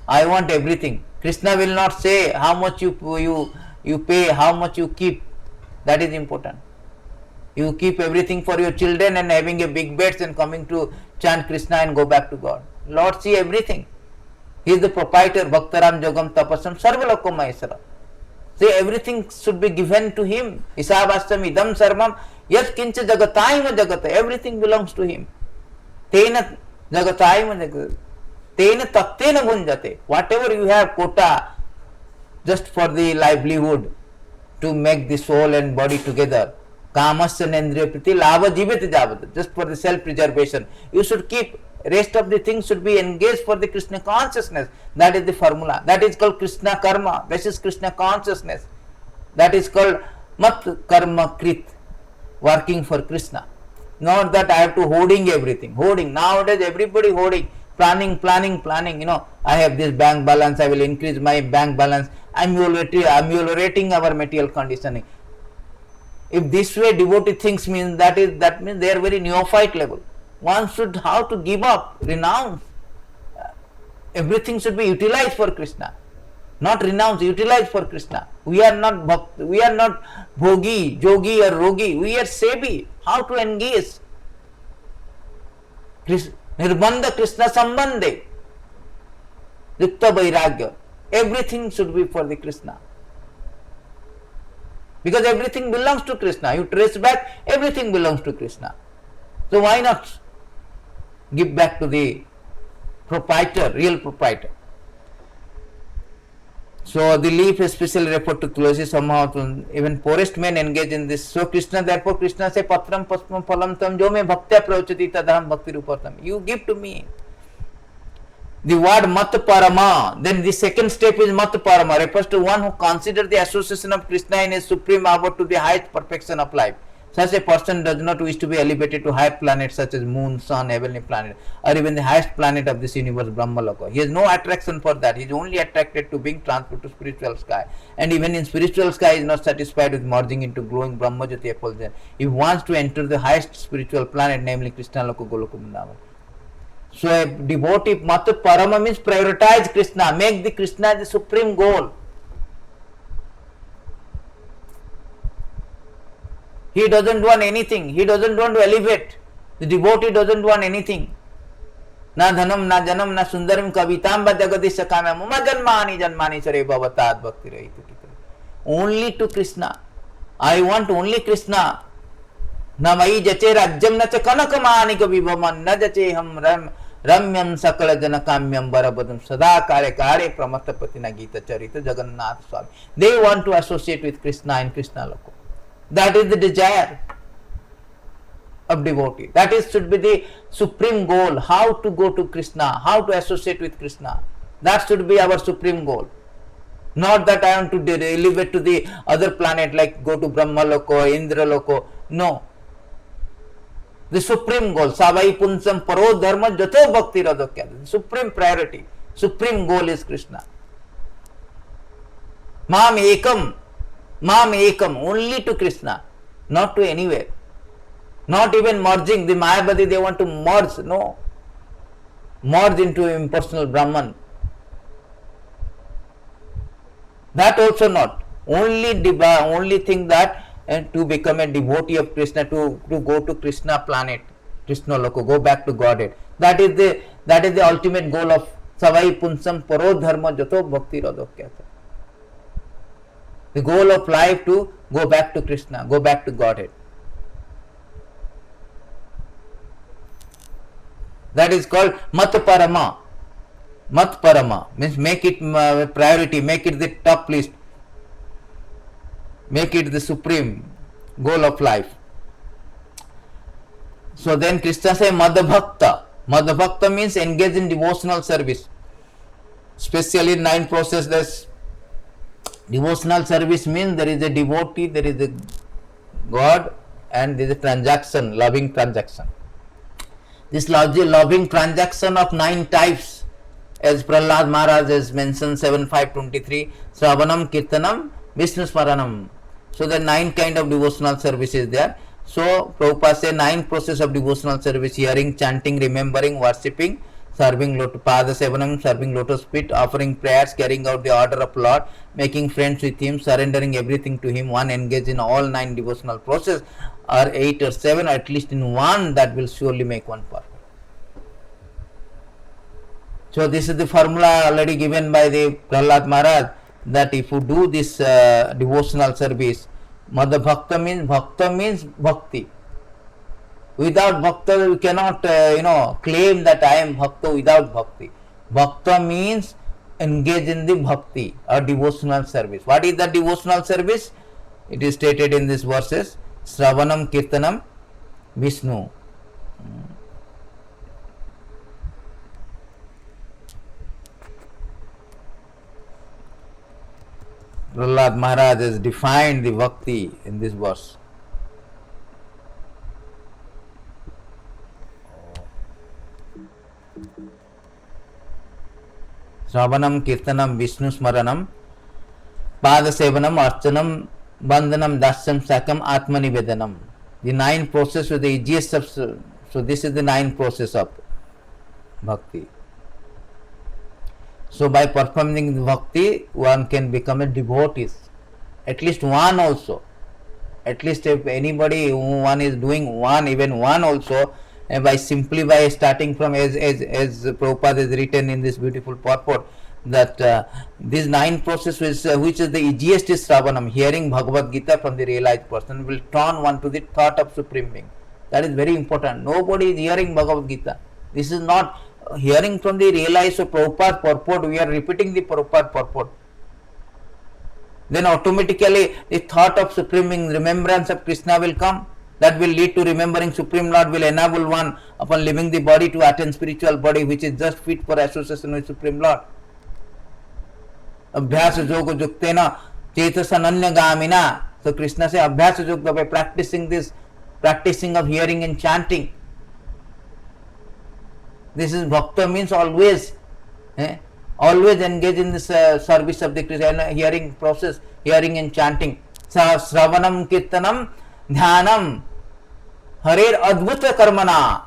I want everything. Krishna will not say how much you pay, how much you keep. That is important. You keep everything for your children and having a big beds and coming to chant Krishna and go back to God. Lord see everything. He is the proprietor, Bhaktaram Jogam Tapasam Sarvalokam Mahesara. See, everything should be given to him. Isabhastam idam sarvam yat kincha jagatayma jagata. Everything belongs to him. Tena jagatayma jagata. Tena tattena gunjate. Whatever you have quota just for the livelihood to make the soul and body together. Kamasya nendriya priti lava jivete javata. Just for the self-preservation. You should keep. Rest of the things should be engaged for the Krishna consciousness. That is the formula. That is called Krishna karma. This is Krishna consciousness. That is called mat karma krit. Working for Krishna. Not that I have to hoarding everything. Hoarding. Nowadays everybody hoarding. Planning. I have this bank balance. I will increase my bank balance. Ameliorating our material conditioning. If this way devotee thinks means that means they are very neophyte level. One should have to give up, renounce. Everything should be utilized for Krishna. Not renounce, utilized for Krishna. We are not bhogi, jogi or rogi. We are sebi. How to engage? Nirbandha Krishna sambandhe. Yukta vairagya. Everything should be for the Krishna. Because everything belongs to Krishna. You trace back, everything belongs to Krishna. So why not give back to the proprietor, real proprietor? So the leaf especially referred to Tulasi somehow. Even poorest men engage in this. So Krishna, therefore Krishna say patram paspam phalam tam jo me bhaktya prayachati tadaham bhakti rupatam. You give to me. The word mat parama, then the second step is mat parama, refers to one who considers the association of Krishna in his supreme abode to the highest perfection of life. Such a person does not wish to be elevated to higher planets such as moon, sun, heavenly planet, or even the highest planet of this universe, Brahmaloka. He has no attraction for that. He is only attracted to being transferred to spiritual sky. And even in spiritual sky, he is not satisfied with merging into glowing Brahmajyoti effulgence. He wants to enter the highest spiritual planet, namely Krishna Loka Goloka Vrindavan. So a devotee, Mata Parama means prioritize Krishna, make the Krishna the supreme goal. He doesn't want anything. He doesn't want to elevate. The devotee doesn't want anything. Na dhanam, na janam, na sundarim kavitam ba jagadisya kamya muma janmani janmani sare bhavatat bhakti rahitu. Only to Krishna. I want only Krishna. Na mai jache rajyam na cha kanakamanika vibhaman na jache ham ramyam sakala janakamyam barabadam sada kare kare pramatapati Gita charita Jagannath Swami. They want to associate with Krishna and Krishna Loko. That is the desire of devotee. That is should be the supreme goal. How to go to Krishna, how to associate with Krishna. That should be our supreme goal. Not that I want to elevate to the other planet like go to Brahma Loko, Indra Loko. No. The supreme goal. Savai punsam paro dharma jato bhakti radokya. The supreme priority, supreme goal is Krishna. Mam ekam. Mam ekam, only to Krishna, not to anywhere. Not even merging. The Mayavadi, they want to merge. No. Merge into impersonal Brahman. That also not. Only thing that to become a devotee of Krishna, to go to Krishna planet, Krishna Loko, go back to Godhead. That is the ultimate goal of Savai Punsam Paro Dharma Jato Bhakti Radokya. The goal of life to go back to Krishna, go back to Godhead. That is called Mat Parama. Mat Parama means make it priority, make it the top list, make it the supreme goal of life. So then Krishna says Madhbhakta. Madhbhakta means engage in devotional service. Especially in 9 processes. Devotional service means there is a devotee, there is a God, and there is a transaction, loving transaction. This loving transaction of 9 types, as Prahlad Maharaj has mentioned 7.5.23, Sravanam, Kirtanam, Vishnu Smaranam. So the 9 kind of devotional service is there. So Prabhupada says 9 process of devotional service: hearing, chanting, remembering, worshipping, serving Pada Sevanam, serving lotus feet, offering prayers, carrying out the order of Lord, making friends with Him, surrendering everything to Him. One engage in all 9 devotional process, or 8 or 7, or at least in one, that will surely make one perfect. So this is the formula already given by the Prahlad Maharaj, that if you do this devotional service, Madha Bhakta means bhakti. Without bhakta, you cannot, claim that I am bhakta without bhakti. Bhakta means engage in the bhakti or devotional service. What is the devotional service? It is stated in these verses: Sravanam, Kirtanam, Vishnu. Prahlad Maharaj has defined the bhakti in this verse. Sravanam, Kirtanam, Vishnu Smaranam, Pada Sevanam, Archanam, Bandhanam, Dasyam, Sakam, Atmanivedanam. The 9 process with the easiest of, so this is the 9 process of bhakti. So by performing the bhakti, one can become a devotee. At least one also. At least if anybody, one is doing one, even one also, and by starting from, as Prabhupada has written in this beautiful purport, that these 9 processes, which is the easiest is Sravanam, hearing Bhagavad Gita from the realized person, will turn one to the thought of Supreme Being. That is very important. Nobody is hearing Bhagavad Gita. This is not hearing from the realized Prabhupada purport. We are repeating the Prabhupada purport. Then automatically the thought of supreme remembrance of Krishna will come. That will lead to remembering Supreme Lord, will enable one upon leaving the body to attain spiritual body which is just fit for association with Supreme Lord. Abhyas yoga yuktena chetasanya gamina. So Krishna says abhyas yoga, by practicing this, practicing of hearing and chanting. This is bhakta, means always, always engage in this service of the Krishna, hearing process, hearing and chanting. Sravanam kirtanam dhyanam harer adbhuta karmana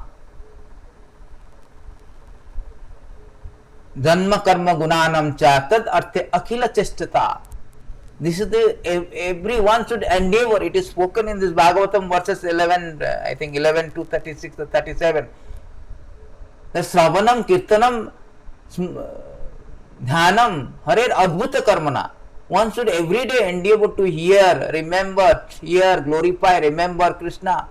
janma karma gunanam cha tad arthe akhila chestata. This is the, everyone should endeavor. It is spoken in this Bhagavatam verses 11, I think 11 to 36 or 37. The Sravanam Kirtanam Dhyanam Harer Adbhuta Karmana. One should every day endeavor to hear, remember, hear, glorify, remember Krishna,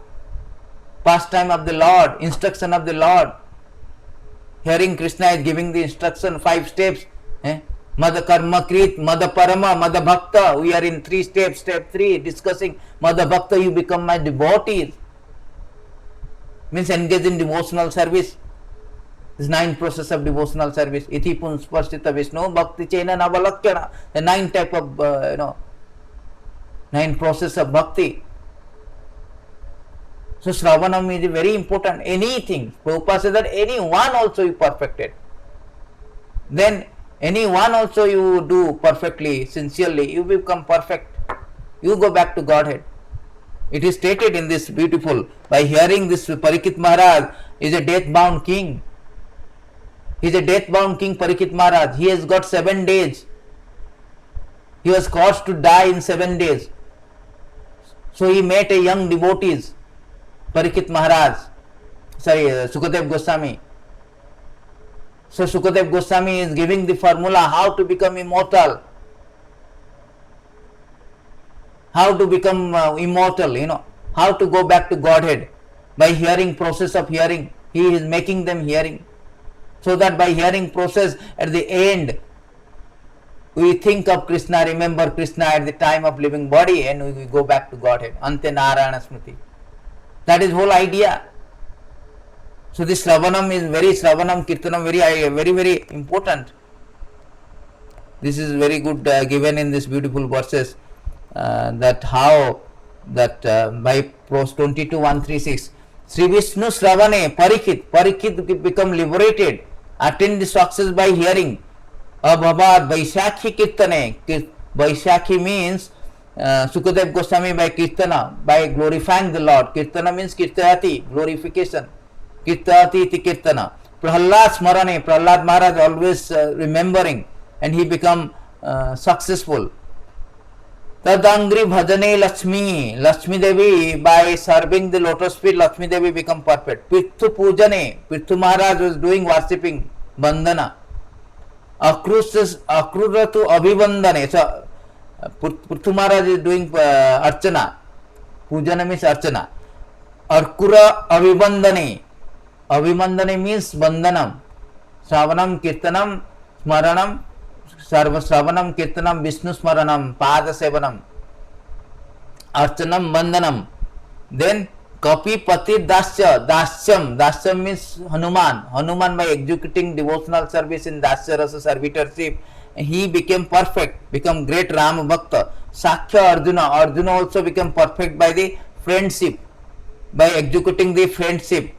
pastime of the Lord, instruction of the Lord. Hearing Krishna is giving the instruction, 5 steps. Mada Karma Krit, Mada Parama, Mada Bhakta. We are in 3 steps. Step 3, discussing Mada Bhakta, you become my devotees. Means engage in devotional service. This 9 process of devotional service. Iti Punsparsita Vishnu, Bhakti Chena Navalakyana. The 9 type of, 9 process of bhakti. So Shravanam is very important. Anything. Prabhupada says that anyone also you perfected. Then anyone also you do perfectly, sincerely, you become perfect. You go back to Godhead. It is stated in this beautiful, by hearing this, Parikshit Maharaj is a death-bound king. He is a death-bound king, Parikshit Maharaj. He has got 7 days. He was caused to die in 7 days. So he met a young devotees, Parikshit Maharaj, Sukadev Goswami. So Sukadev Goswami is giving the formula how to become immortal. How to become immortal, how to go back to Godhead. By hearing, process of hearing. He is making them hearing. So that by hearing process, at the end, we think of Krishna, remember Krishna at the time of living body, and we go back to Godhead. Ante Narayana Smriti. That is whole idea. So this Shravanam is Shravanam Kirtanam very, very important. This is very good given in this beautiful verses, that how that by verse 22:136, Sri Vishnu Shravane Parikshit become liberated, attain the success by hearing. Abhabad Vaishakhi Kirtane. Vaishakhi means Sukadev Goswami by Kirtana, by glorifying the Lord. Kirtana means Kirtayati, glorification. Kirtayati iti Kirtana. Prahlad Smarane, Prahlad Maharaj always remembering, and he become successful. Tadangri Bhajane Lakshmi Devi, by serving the lotus feet, Lakshmi Devi become perfect. Pirthu Pujane, Pirthu Maharaj was doing worshipping, Bandana. Akruratu Abhivandane. So Pirthu Maharaj is doing Archana. Pujana means Archana. Arkura Abhivandane. Abhivandane means Bandanam. Shravanam Kirtanam Smaranam. Shravanam Kirtanam Vishnu Smaranam Pada Sevanam Archanam Bandanam. Then Kapi Pati Dasyam means Hanuman by executing devotional service in Dasya Rasa servitorship, he became perfect, become great Ram Bhakta. Sakya Arjuna also became perfect by the friendship, by executing the friendship,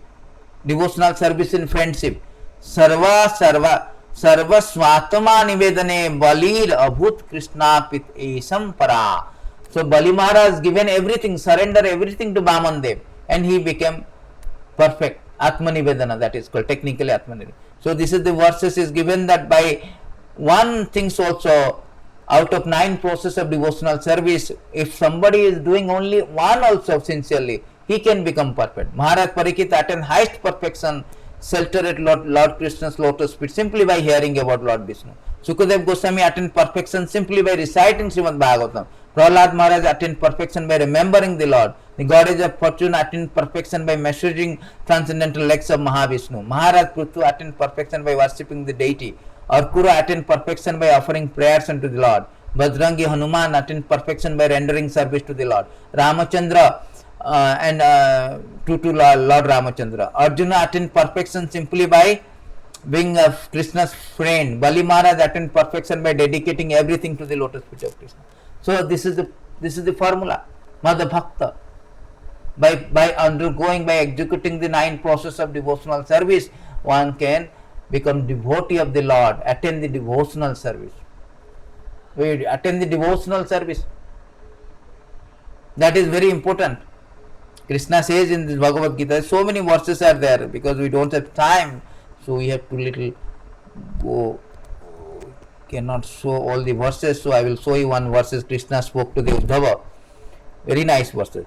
devotional service in friendship. Sarva Swatama Nivedane Balir Abhut Krishna Pit Esam Para. So Bali Maharaj given everything, surrender everything to Vamandev, and he became perfect. Atma Nivedana, that is called technically Atma Nivedana. So this is the verses is given that by one things also, out of 9 process of devotional service, if somebody is doing only one also sincerely, he can become perfect. Maharaj Parikshit attained highest perfection, shelter at Lord Krishna's lotus feet simply by hearing about Lord Vishnu. Sukadev Goswami attained perfection simply by reciting Srimad Bhagavatam. Prahlad Maharaj attained perfection by remembering the Lord. The goddess of fortune attained perfection by measuring transcendental legs of Mahavishnu. Maharaj Prithu attained perfection by worshipping the deity. Arkura attained perfection by offering prayers unto the Lord. Bajrangi Hanuman attained perfection by rendering service to the Lord. Ramachandra to Lord Ramachandra. Arjuna attained perfection simply by being Krishna's friend. Bali Maharaj attained perfection by dedicating everything to the lotus feet of Krishna. So this is the formula. Madha Bhakta. By undergoing, by executing the 9 process of devotional service, one can become devotee of the Lord, attend the devotional service. We attend the devotional service. That is very important. Krishna says in this Bhagavad Gita, so many verses are there, because we don't have time, so we have to little go, cannot show all the verses, so I will show you one verses Krishna spoke to the Uddhava. Very nice verses.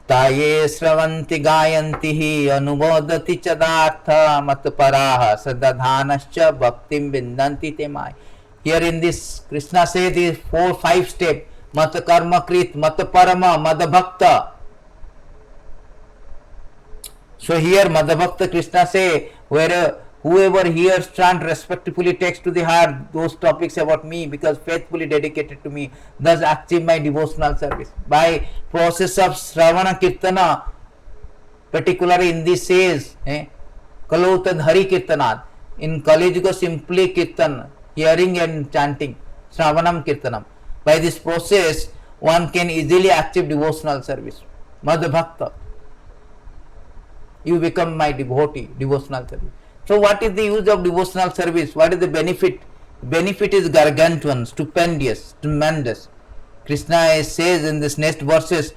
Taye sravanti gayanti hi anubodati chadartha matparaha sadadhanascha bhaktim bindanti temai. Here in this, Krishna says these 4-5 steps: mat karma krit, mat parama, mad bhakta. So here Madhavakta Krishna say, where whoever hears chant respectfully takes to the heart those topics about me, because faithfully dedicated to me, thus achieve my devotional service. By process of Shravana Kirtana, particularly in this says, Kalautad Hari Kirtanat, in Kali Yuga simply Kirtan, hearing and chanting, Shravanam Kirtanam. By this process, one can easily achieve devotional service. Madhavakta. You become my devotee, devotional service. So what is the use of devotional service? What is the benefit? Benefit is gargantuan, stupendous, tremendous. Krishna says in this next verses,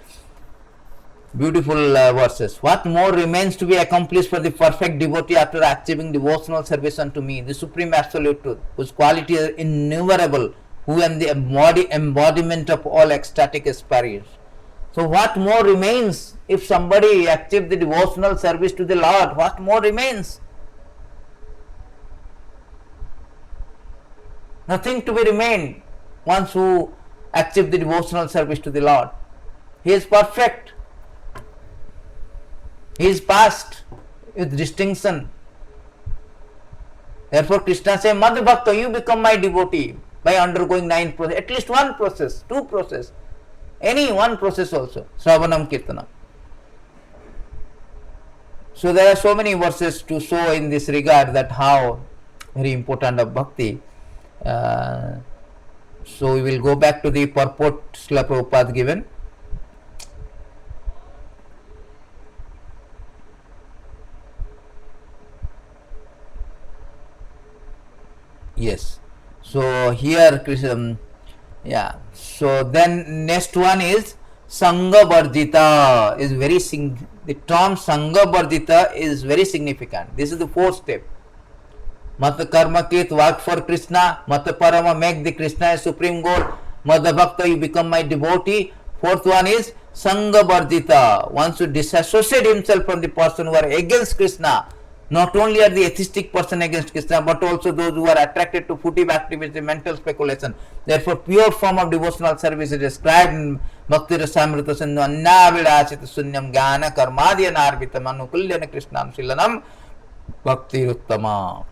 beautiful verses, what more remains to be accomplished for the perfect devotee after achieving devotional service unto me, the supreme absolute truth, whose quality is innumerable, who am the embodiment of all ecstatic experience. So what more remains? If somebody achieves the devotional service to the Lord, what more remains? Nothing to be remained once who achieves the devotional service to the Lord. He is perfect. He is passed with distinction. Therefore Krishna says, Madhu Bhakta, you become my devotee by undergoing 9 processes, at least 1 process, 2 process. Any one process also, Shravanam Kirtanam. So there are so many verses to show in this regard that how very important of bhakti. So we will go back to the purport Srila Prabhupada given. Yes. So here Krishna. Yeah. So then next one is Sangha Varjita is very the term Sangha Varjita is very significant. This is the 4th step. Mata Karma Krit, work for Krishna. Mata Parama, make the Krishna a supreme goal. Madha Bhakta, you become my devotee. 4th one is Sangha Varjita. One should disassociate himself from the person who are against Krishna. Not only are the atheistic person against Krishna, but also those who are attracted to footive activity, mental speculation. Therefore, pure form of devotional service is described in Bhakti Rasamrita Sindhu. Anna Vidasita Sunyam Jnana Karmadya Narvitam Anukulyana Krishnam Shilanam Bhakti Uttama.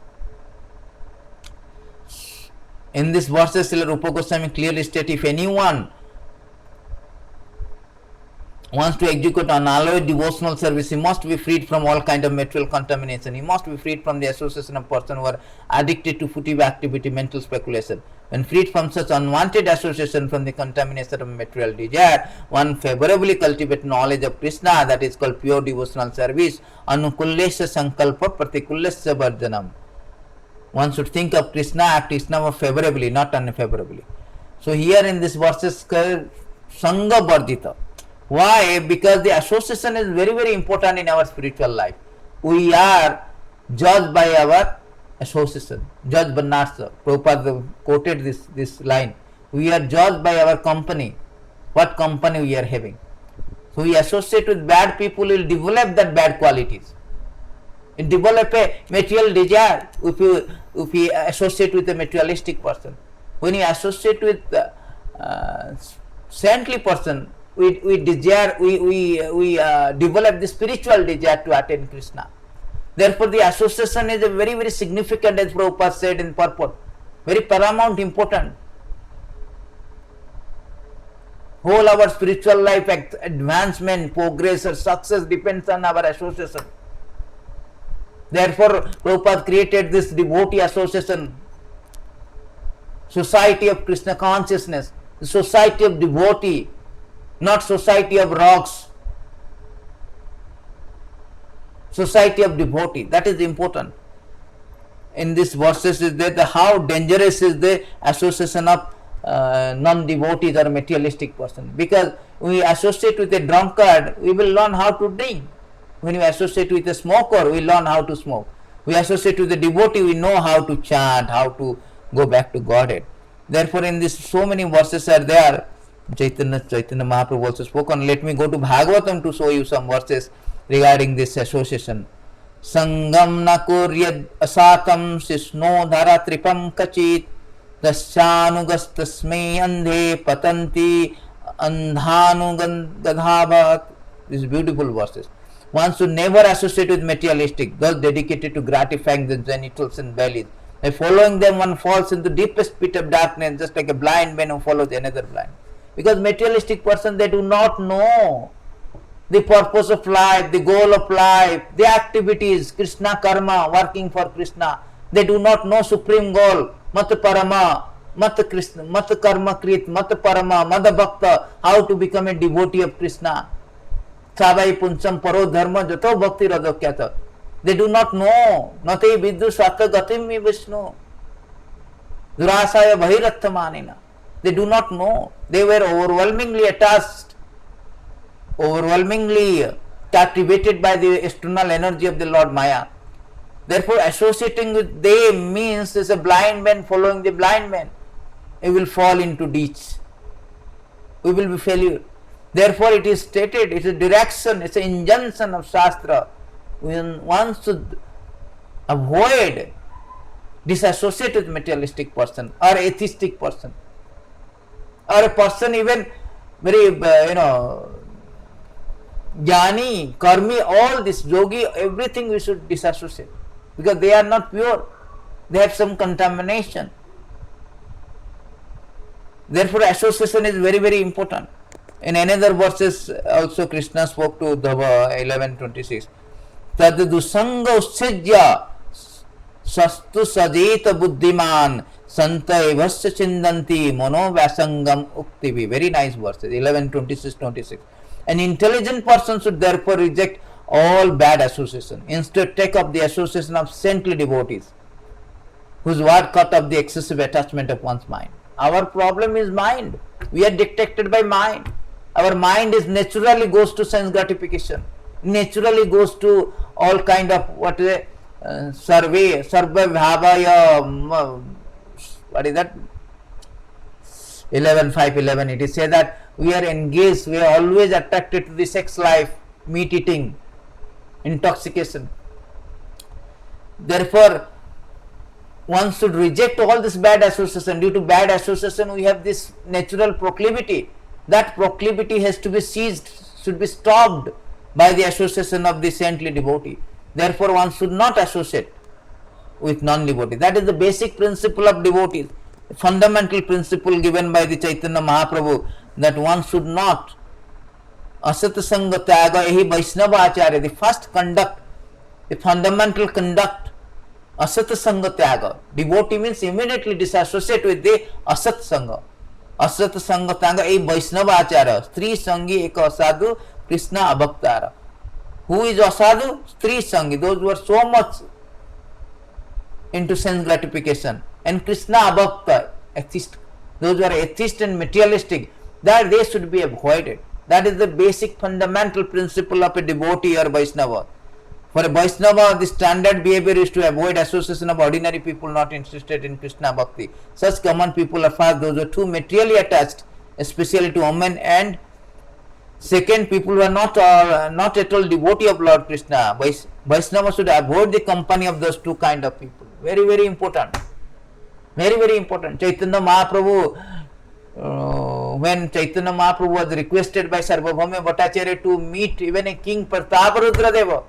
In this verses, Srila Rupa Goswami clearly states, if anyone wants to execute unalloyed devotional service, he must be freed from all kind of material contamination. He must be freed from the association of persons who are addicted to footive activity, mental speculation. When freed from such unwanted association from the contamination of material desire, one favorably cultivates knowledge of Krishna, that is called pure devotional service. Anukullesya sankalpa pratikullesya varjanam. One should think of Krishna, act Krishna favorably, not unfavorably. So here in this verses, Sangha Varjita. Why? Because the association is very, very important in our spiritual life. We are judged by our association. Judged Banarsa. Prabhupada quoted this line. We are judged by our company. What company we are having. So we associate with bad people, will develop that bad qualities. It develop a material desire if you associate with a materialistic person. When you associate with saintly person, we desire, we develop the spiritual desire to attain Krishna. Therefore, the association is a very, very significant, as Prabhupada said in purport, very paramount important. Whole our spiritual life advancement, progress or success depends on our association. Therefore, Prabhupada created this devotee association, society of Krishna consciousness, the society of devotee, not society of rocks. Society of devotee, that is important. In this verses is that how dangerous is the association of non-devotees or materialistic person, because we associate with a drunkard, we will learn how to drink. When we associate with a smoker, we learn how to smoke. We associate with a devotee, we know how to chant, how to go back to Godhead. Therefore, in this so many verses are there. Chaitanya Mahaprabhu also spoken. Let me go to Bhagavatam to show you some verses regarding this association. Sangam na kuryad asakam sisno dhara tripam kachit dasyanugastasme andhe patanti andhanugadhabhat. These beautiful verses. One should never associate with materialistic, those dedicated to gratifying the genitals and bellies. By following them, one falls into deepest pit of darkness, just like a blind man who follows another blind. Because materialistic person, they do not know the purpose of life, the goal of life, the activities, Krishna karma, working for Krishna. They do not know supreme goal, mat parama, mat Krishna, mat karma krit, mat parama, mad bhakta, how to become a devotee of Krishna. Sabai puncham paro dharma jato bhakti radokyata. They do not know. Nate viddu swata gatim mi vishnu. Durasaya bhairatha manina. They do not know. They were overwhelmingly attached, overwhelmingly captivated by the external energy of the Lord Maya. Therefore, associating with them means as a blind man following the blind man. He will fall into ditch. We will be failure. Therefore, it is stated, it is a direction, it is an injunction of Shastra. One should avoid disassociate with materialistic person or atheistic person, or a person even very jnani, karmi, all this yogi, everything we should disassociate, because they are not pure, they have some contamination. Therefore, association is very, very important. In another verses also Krishna spoke to Uddhava 11:26. Tad dusanga ussajya sastu sajeta buddhiman santa evasya chindanti mono vasangam uktivi. Very nice verses 11:26-26. An intelligent person should therefore reject all bad association. Instead, take up the association of saintly devotees, whose word cut off the excessive attachment of one's mind. Our problem is mind. We are dictated by mind. Our mind is naturally goes to sense gratification, naturally goes to all kind of survey, bhavaya, what is that? 11:5-11. It is said that we are engaged, we are always attracted to the sex life, meat eating, intoxication. Therefore, one should reject all this bad association. Due to bad association, we have this natural proclivity. That proclivity has to be seized, should be stopped by the association of the saintly devotee. Therefore, one should not associate with non-devotee. That is the basic principle of devotees, fundamental principle given by the Chaitanya Mahaprabhu, that one should not asat sanga tyaga ehi Vaishnava acharya. The first conduct, the fundamental conduct, asat sanga tyaga. Devotee means immediately disassociate with the asat sanga. असत संग तांग ए वैष्णव आचार्य स्त्री संगी एक असाधु Krishna अभक्तार. Who is असाधु? स्त्री संगी, those who are so much into sense gratification, and Krishna abhakta, atheist, those who are atheist and materialistic, that they should be avoided. That is the basic fundamental principle of a devotee or Vaishnava. For a Vaishnava, the standard behavior is to avoid association of ordinary people not interested in Krishna Bhakti. Such common people are first those who are too materially attached, especially to women, and second, people who are not at all devotee of Lord Krishna. Vaishnava should avoid the company of those two kind of people. Very, very important. Very, very important. Chaitanya Mahaprabhu, when Chaitanya Mahaprabhu was requested by Sarvabhauma Bhattacharya to meet even a king Prataparudra Deva,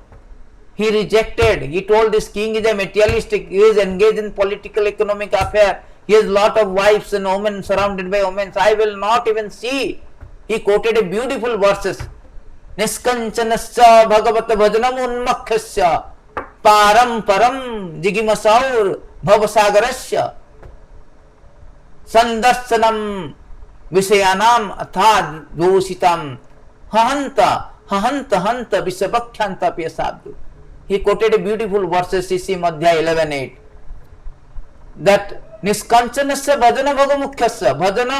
he rejected. He told this king is a materialistic, he is engaged in political economic affair, he has lot of wives and women, surrounded by women, I will not even see. He quoted a beautiful verses. Niskanchanasya bhagavata bhajanam unmakhasya param param jigimasaur bhavasagarasya sandarsanam visayanam atha dositam hahanta hanta visabakhyanta piyasabdu. He quoted a beautiful verses, CC Madhya 11:8, that niskanchanasya bhajana bhagamukhasya bhajana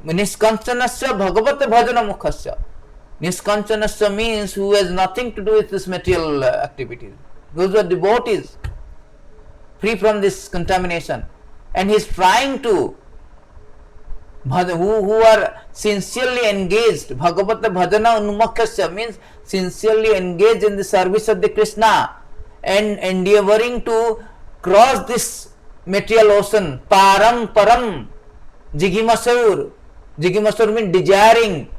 niskanchanasya bhagavata bhajana mukhasya. Niskanchanasya means who has nothing to do with this material activities. Those are devotees, free from this contamination. And he is trying to, who are sincerely engaged, Bhagavata bhajana unmukhasya means sincerely engaged in the service of the Krishna and endeavoring to cross this material ocean, param param, jigimasur. Jigimasur means desiring.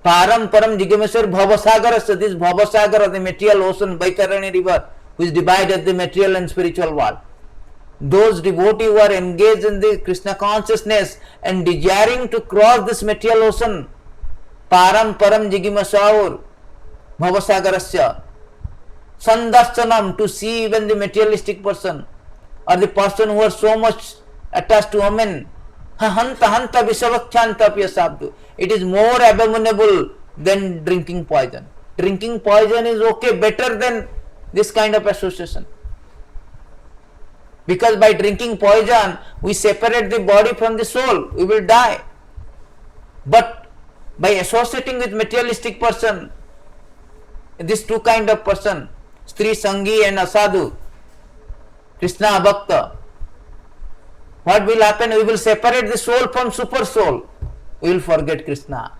Param param jigimasur bhavasagar. So this bhavasagar, the material ocean, Baitarani river, which divided the material and spiritual world. Those devotees who are engaged in the Krishna consciousness and desiring to cross this material ocean, param param jigimasur bhavasagarasya. Sandarsanam, to see even the materialistic person or the person who are so much attached to women, hanta visavakhyanta piyasabdu. It is more abominable than drinking poison. Drinking poison is okay, better than this kind of association. Because by drinking poison, we separate the body from the soul, we will die. But by associating with materialistic person, these two kind of person, Stri Sangi and Asadu, Krishna Bhakta, what will happen? We will separate the soul from super soul. We will forget Krishna.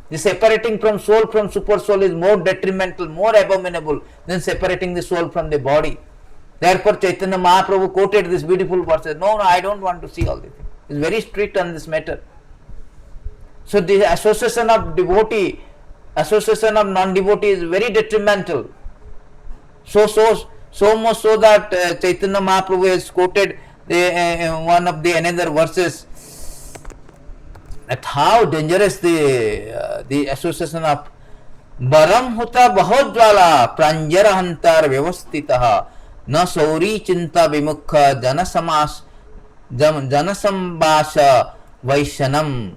The separating from soul from super soul is more detrimental, more abominable than separating the soul from the body. Therefore Chaitanya Mahaprabhu quoted this beautiful verse. No, I don't want to see all these things. He is very strict on this matter. So the association of devotee, association of non-devotee is very detrimental. So much so that Chaitanya Mahaprabhu has quoted one of the another verses, that how dangerous the association of baram huta bahut jwala pranjara hantar vyavastitah na sauri chinta vimukha janasambasha vaishanam.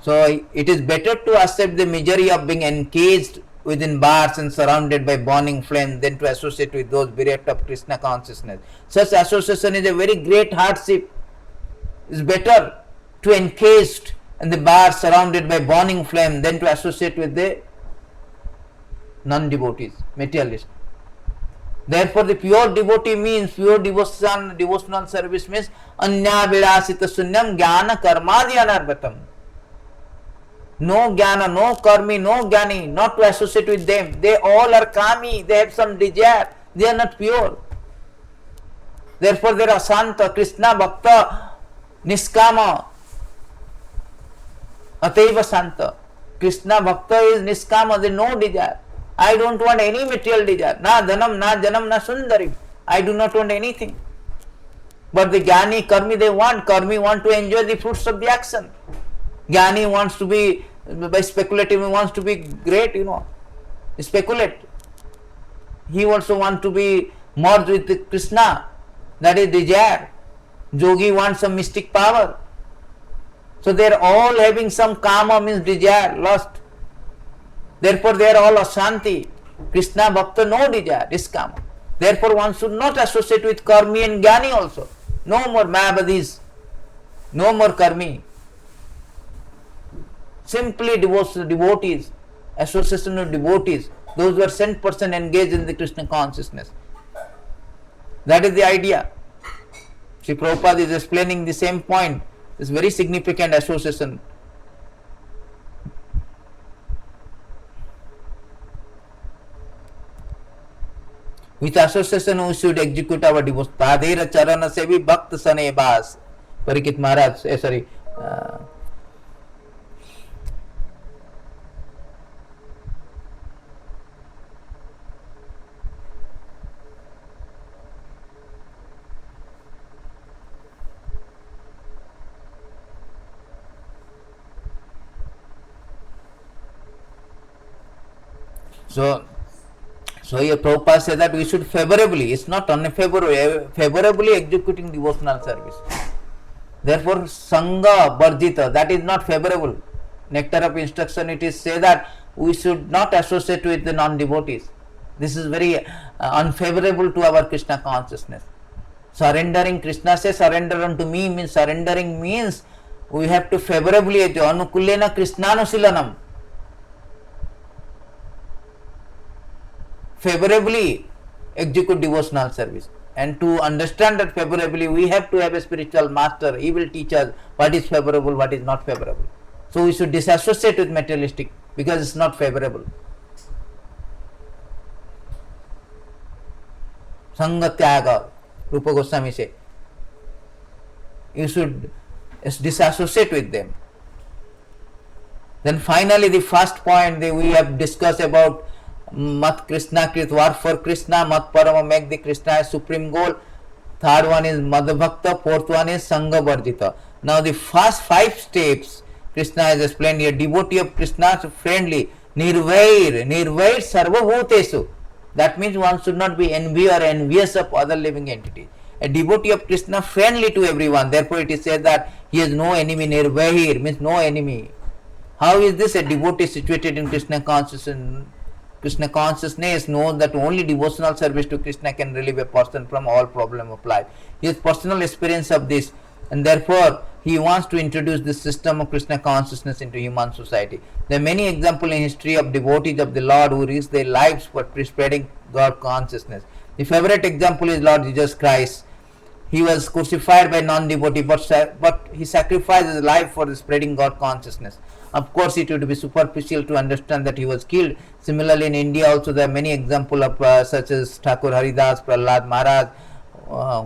So it is better to accept the misery of being encaged within bars and surrounded by burning flames than to associate with those bereft of Krishna consciousness. Such association is a very great hardship. It is better to encased in the bar surrounded by burning flame than to associate with the non-devotees, materialists. Therefore the pure devotee means, pure devotional service means anya vilasita sunyam jnana karmadi anarvatam. No jnana, no karmi, no jnani, not to associate with them. They all are kami, they have some desire, they are not pure. Therefore there are Santa, Krishna, Bhakta, Niskama, Ataiva Santa. Krishna Bhakta is Niskama, there is no desire. I don't want any material desire. Na dhanam, na janam, na sundarim. I do not want anything. But the jnani, karmi, they want. Karmi want to enjoy the fruits of the action. Jnani wants to be, by speculative, he wants to be great, speculate. He also wants to be merged with Krishna. That is desire. Yogi wants some mystic power. So they are all having some kama, means desire, lust. Therefore they are all asanti. Krishna Bhakta, no desire, is kama. Therefore one should not associate with karmi and jnani also. No more mayavadis, no more karmi. Simply devotees, association of devotees, those who are sent person engaged in the Krishna consciousness. That is the idea. Sri Prabhupada is explaining the same point. It's very significant association. With association we should execute our devotion. Tadera charana sevi bhakta sane bas. Parikit Maharaj, Uh, so So here Prabhupada says that we should favorably, it's not unfavorably, favorably executing devotional service. Therefore, Sangha Barjita, that is not favorable. Nectar of instruction, it is say that we should not associate with the non-devotees. This is very unfavorable to our Krishna consciousness. Surrendering, Krishna says, surrender unto me means surrendering means we have to favorably, anukulena Krishnanushilanam. Favorably execute devotional service, and to understand that favorably we have to have a spiritual master. He will teach us what is favorable, what is not favorable. So we should disassociate with materialistic because it's not favorable. Sangatyaga, Rupa Goswami say, you should disassociate with them. Then finally the first point that we have discussed about Mat Krishna Krit, work for Krishna, Mat Parama, make the Krishna a supreme goal. Third one is Madhbhakta, fourth one is Sangha Varjita. Now the first 5 steps Krishna has explained here. Devotee of Krishna is friendly, Nirvair Sarvabhutesu. That means one should not be envy or envious of other living entities. A devotee of Krishna friendly to everyone. Therefore it is said that he has no enemy. Nirvair means no enemy. How is this? A devotee situated in Krishna consciousness. Krishna consciousness knows that only devotional service to Krishna can relieve a person from all problem of life. He has personal experience of this, and therefore he wants to introduce this system of Krishna consciousness into human society. There are many examples in history of devotees of the Lord who risked their lives for spreading God consciousness. The favorite example is Lord Jesus Christ. He was crucified by non-devotee, but he sacrificed his life for spreading God consciousness. Of course, it would be superficial to understand that he was killed. Similarly, in India also there are many examples of such as Thakur Haridas, Prahlad Maharaj.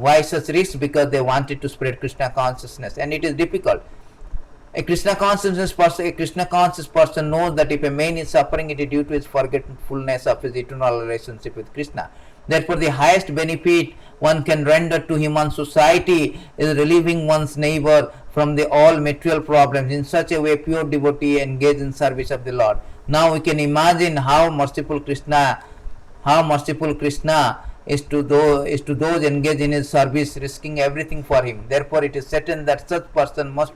Why such risks? Because they wanted to spread Krishna consciousness, and it is difficult. A Krishna conscious person knows that if a man is suffering, it is due to his forgetfulness of his eternal relationship with Krishna. Therefore, the highest benefit one can render to human society is relieving one's neighbor from all material problems. In such a way, pure devotee engage in service of the Lord. Now we can imagine how merciful Krishna is to those engaged in his service, risking everything for him. Therefore, it is certain that such person must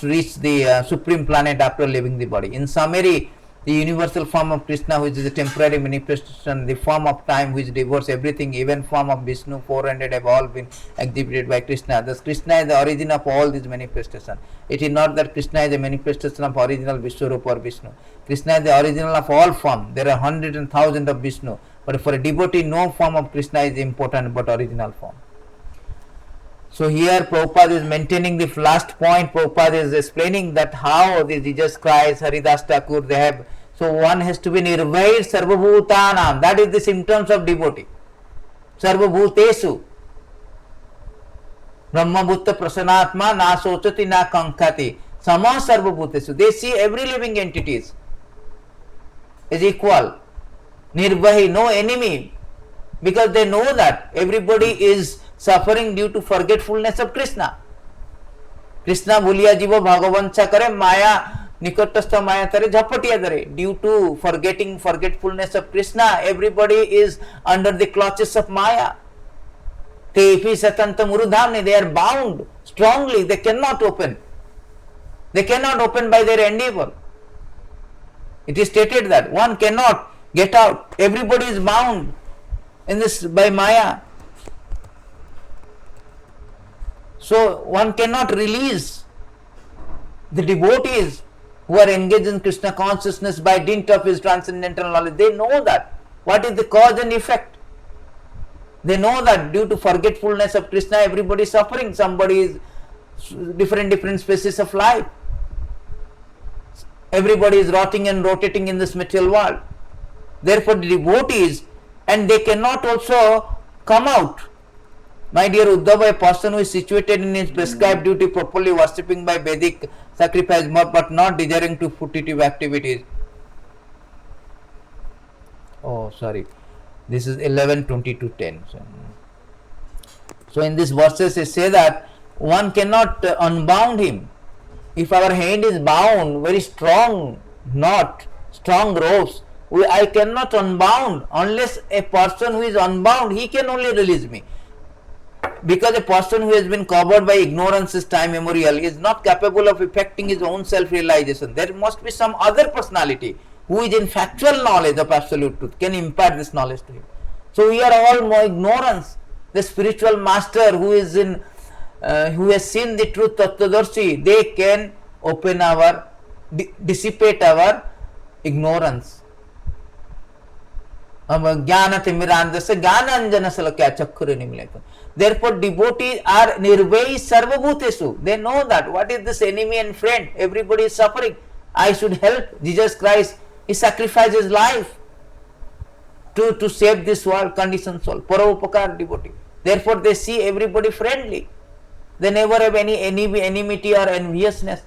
reach the supreme planet after leaving the body. In summary, the universal form of Krishna, which is a temporary manifestation, the form of time which devours everything, even form of Vishnu, 400 have all been exhibited by Krishna. Thus, Krishna is the origin of all these manifestations. It is not that Krishna is a manifestation of original Vishwarupa or Vishnu. Krishna is the original of all form. There are hundreds and thousands of Vishnu, but for a devotee, no form of Krishna is important but original form. So here Prabhupada is maintaining the last point. Prabhupada is explaining that how the Jesus Christ, Haridas Thakur, they have. So one has to be Nirvair Sarvabhutanam. That is the symptoms of devotee. Sarvabhutesu. Brahmabhutta Prasanatma na sochati na kankati. Sama Sarvabhutesu. They see every living entities is equal. Nirvahi, no enemy. Because they know that everybody is suffering due to forgetfulness of Krishna. Krishna bhuliya jiva bhagavancha kare maya nikotastha maya tare jhapatiya dare. Due to forgetfulness of Krishna, everybody is under the clutches of Maya. Tepi satanta murudhamni, they are bound strongly, they cannot open. They cannot open by their endeavor. It is stated that one cannot get out. Everybody is bound in this by Maya. So one cannot release the devotees who are engaged in Krishna consciousness by dint of his transcendental knowledge. They know that what is the cause and effect. They know that due to forgetfulness of Krishna, everybody is suffering. Somebody is different species of life. Everybody is rotting and rotating in this material world. Therefore, the devotees, and they cannot also come out My dear Uddhava, a person who is situated in his prescribed duty, properly worshipping by Vedic sacrifice, but not desiring to fruitive activities. Oh, sorry. This is 11:20 to 10. So in these verses, it say that one cannot unbound him. If our hand is bound, very strong knot, strong ropes, I cannot unbound. Unless a person who is unbound, he can only release me. Because a person who has been covered by ignorance is time immemorial, is not capable of effecting his own self-realization. There must be some other personality who is in factual knowledge of absolute truth, can impart this knowledge to him. So we are all more ignorance. The spiritual master who is in, who has seen the truth Tattvadarshi, they can open our, dissipate our ignorance. Therefore, devotees are nirvai sarvabhutesu. They know that what is this enemy and friend. Everybody is suffering. I should help. Jesus Christ, he sacrificed his life to save this world, conditioned soul. Paraupakar devotee. Therefore, they see everybody friendly. They never have any enmity or enviousness.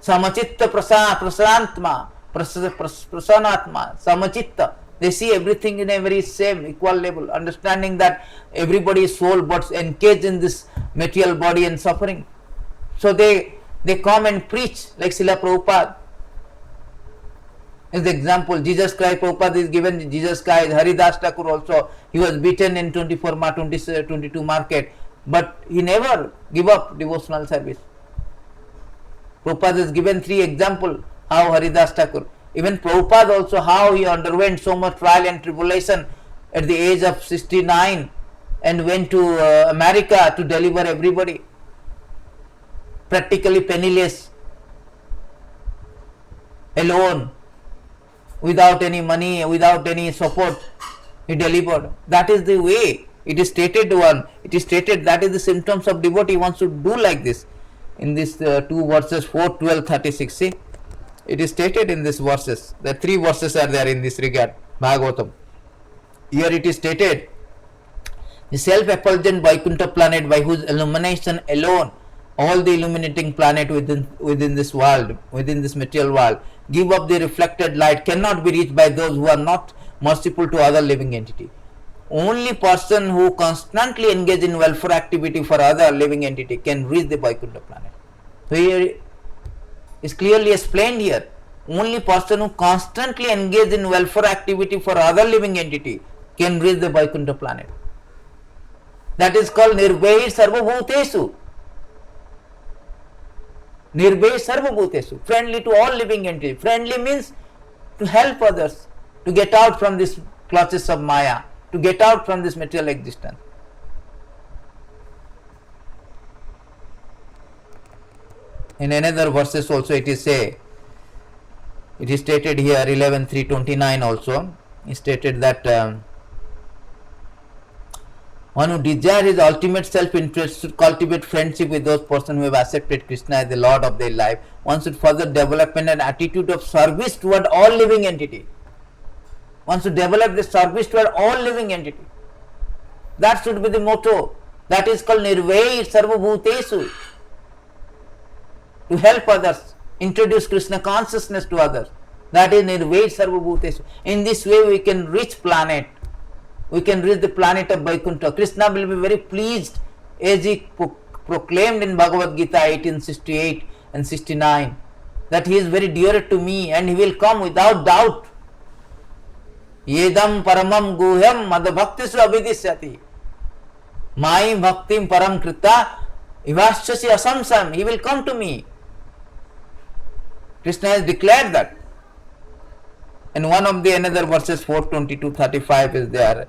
Samachitta prasantma, prasanatma, samachitta. They see everything in a very same equal level, understanding that everybody is soul but engaged in this material body and suffering. So they come and preach like Srila Prabhupada. As the example, Jesus Christ, Prabhupada is given Jesus Christ, Haridas Thakur also, he was beaten in 22 market, but he never give up devotional service. Prabhupada is given 3 examples how Haridas Thakur, even Prabhupada also, how he underwent so much trial and tribulation at the age of 69 and went to America to deliver everybody, practically penniless, alone, without any money, without any support, he delivered. That is the way. It is stated it is stated that is the symptoms of devotee. One should do like this. In these 2 verses, 4, 12, 36, see, it is stated in these verses. The 3 verses are there in this regard, Bhagavatam. Here it is stated, the self-effulgent Vaikuntha planet, by whose illumination alone all the illuminating planet within this world, within this material world, give up the reflected light, cannot be reached by those who are not merciful to other living entity. Only person who constantly engage in welfare activity for other living entity can reach the Vaikuntha planet. So here is clearly explained here. Only person who constantly engage in welfare activity for other living entity can reach the Vaikuntha planet. That is called nirvai sarvabhutesu. Nirvai sarvabhutesu, friendly to all living entities. Friendly means to help others to get out from this clutches of Maya, to get out from this material existence. In another verses also it is stated here, 11:329 also, it stated that one who desires his ultimate self-interest should cultivate friendship with those persons who have accepted Krishna as the Lord of their life. One should further develop an attitude of service toward all living entity. One should develop the service toward all living entity. That should be the motto. That is called nirvai sarvabhutesu. To help others, introduce Krishna consciousness to others. That is nirvai sarvabhutesu. In this way we can reach planet. We can reach the planet of Vaikuntha. Krishna will be very pleased, as he proclaimed in Bhagavad Gita 18:68 and 69, that he is very dear to me and he will come without doubt. Yedam paramam guhyam madbhaktisu abhidisyati. Mai bhaktim param krita ivashchasi asamsam. He will come to me. Krishna has declared that. And one of the another verses 4:22-35 is there,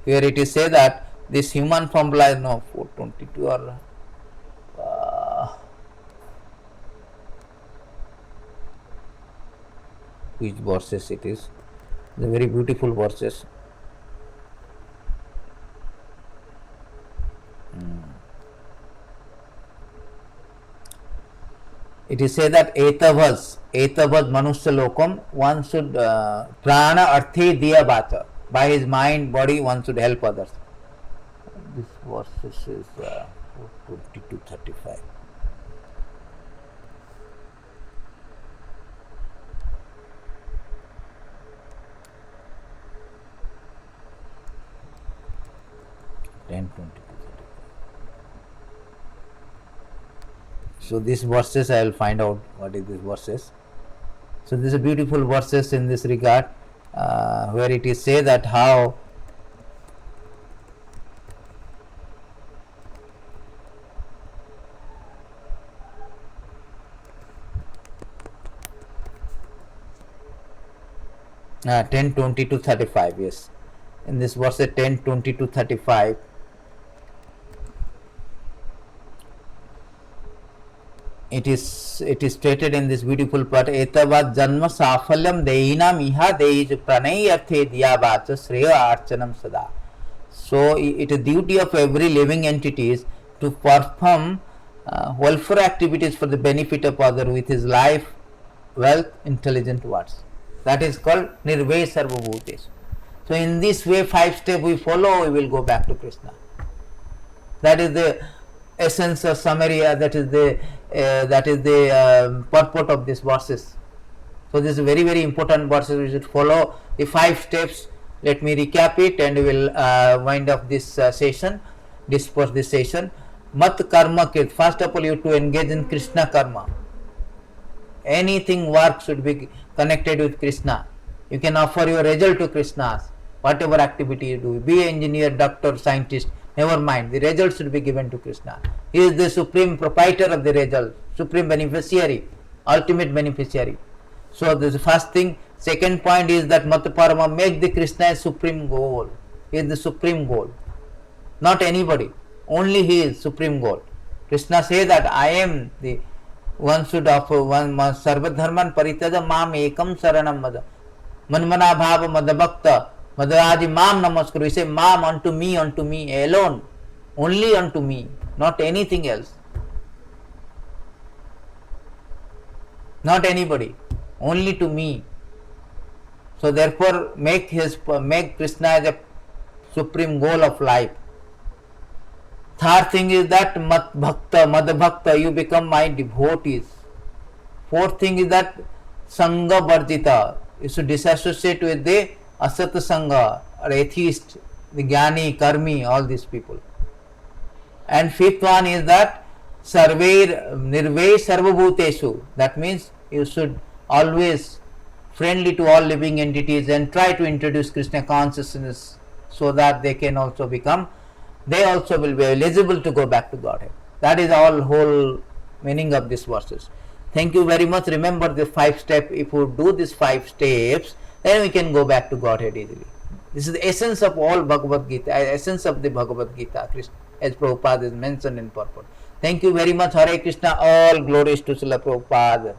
where it is said that this human form lies, no, 4:22 or which verses it is, the very beautiful verses. It is said that etavas manusya lokam, one should prana arthe diya bata. By his mind, body, one should help others. This verse is 20 to 35. So these verses I will find out what is these verses. So these are beautiful verses in this regard, where it is say that how uh, 10:20 to 35. Yes, in this verse 10:20 to 35. It is stated in this beautiful part, etavad janma safalyam dehinam iha deij pranay arthe diyavat shreya archanam sada. So it is duty of every living entity is to perform welfare activities for the benefit of other with his life, wealth, intelligent words. That is called nirvay sarvabhutesh. So in this way, 5 steps we follow, we will go back to Krishna. That is the essence or summary, that is the purport of these verses. So this is very, very important verses. We should follow the 5 steps. Let me recap it and we will wind up this session, disperse this session. Mat karma krit. First of all, you have to engage in Krishna karma. Anything work should be connected with Krishna. You can offer your result to Krishna. Whatever activity you do, be an engineer, doctor, scientist, never mind, the result should be given to Krishna. He is the supreme proprietor of the result, supreme beneficiary, ultimate beneficiary. So this is the first thing. Second point is that Mataparama, make the Krishna a supreme goal. He is the supreme goal. Not anybody. Only he is supreme goal. Krishna says that I am the one should offer one sarva dharman paritada mam ekam saranam mada. Manmana bhava madabhakta madaraji mam namaskar. We say mam, unto me alone. Only unto me, not anything else. Not anybody. Only to me. So therefore make Krishna as a supreme goal of life. Third thing is that madbhakta, you become my devotees. Fourth thing is that sangha varjita, you should disassociate with the asata sangha or atheist, the jnani, karmi, all these people. And fifth one is that nirvay sarvabhuteshu, that means you should always friendly to all living entities and try to introduce Krishna consciousness so that they can also become, they also will be eligible to go back to Godhead. That is all whole meaning of these verses. Thank you very much. Remember the 5 steps. If we do these 5 steps, then we can go back to Godhead easily. This is the essence of all Bhagavad Gita, essence of the Bhagavad Gita, as Prabhupada is mentioned in purport. Thank you very much. Hare Krishna. All glories to Srila Prabhupada.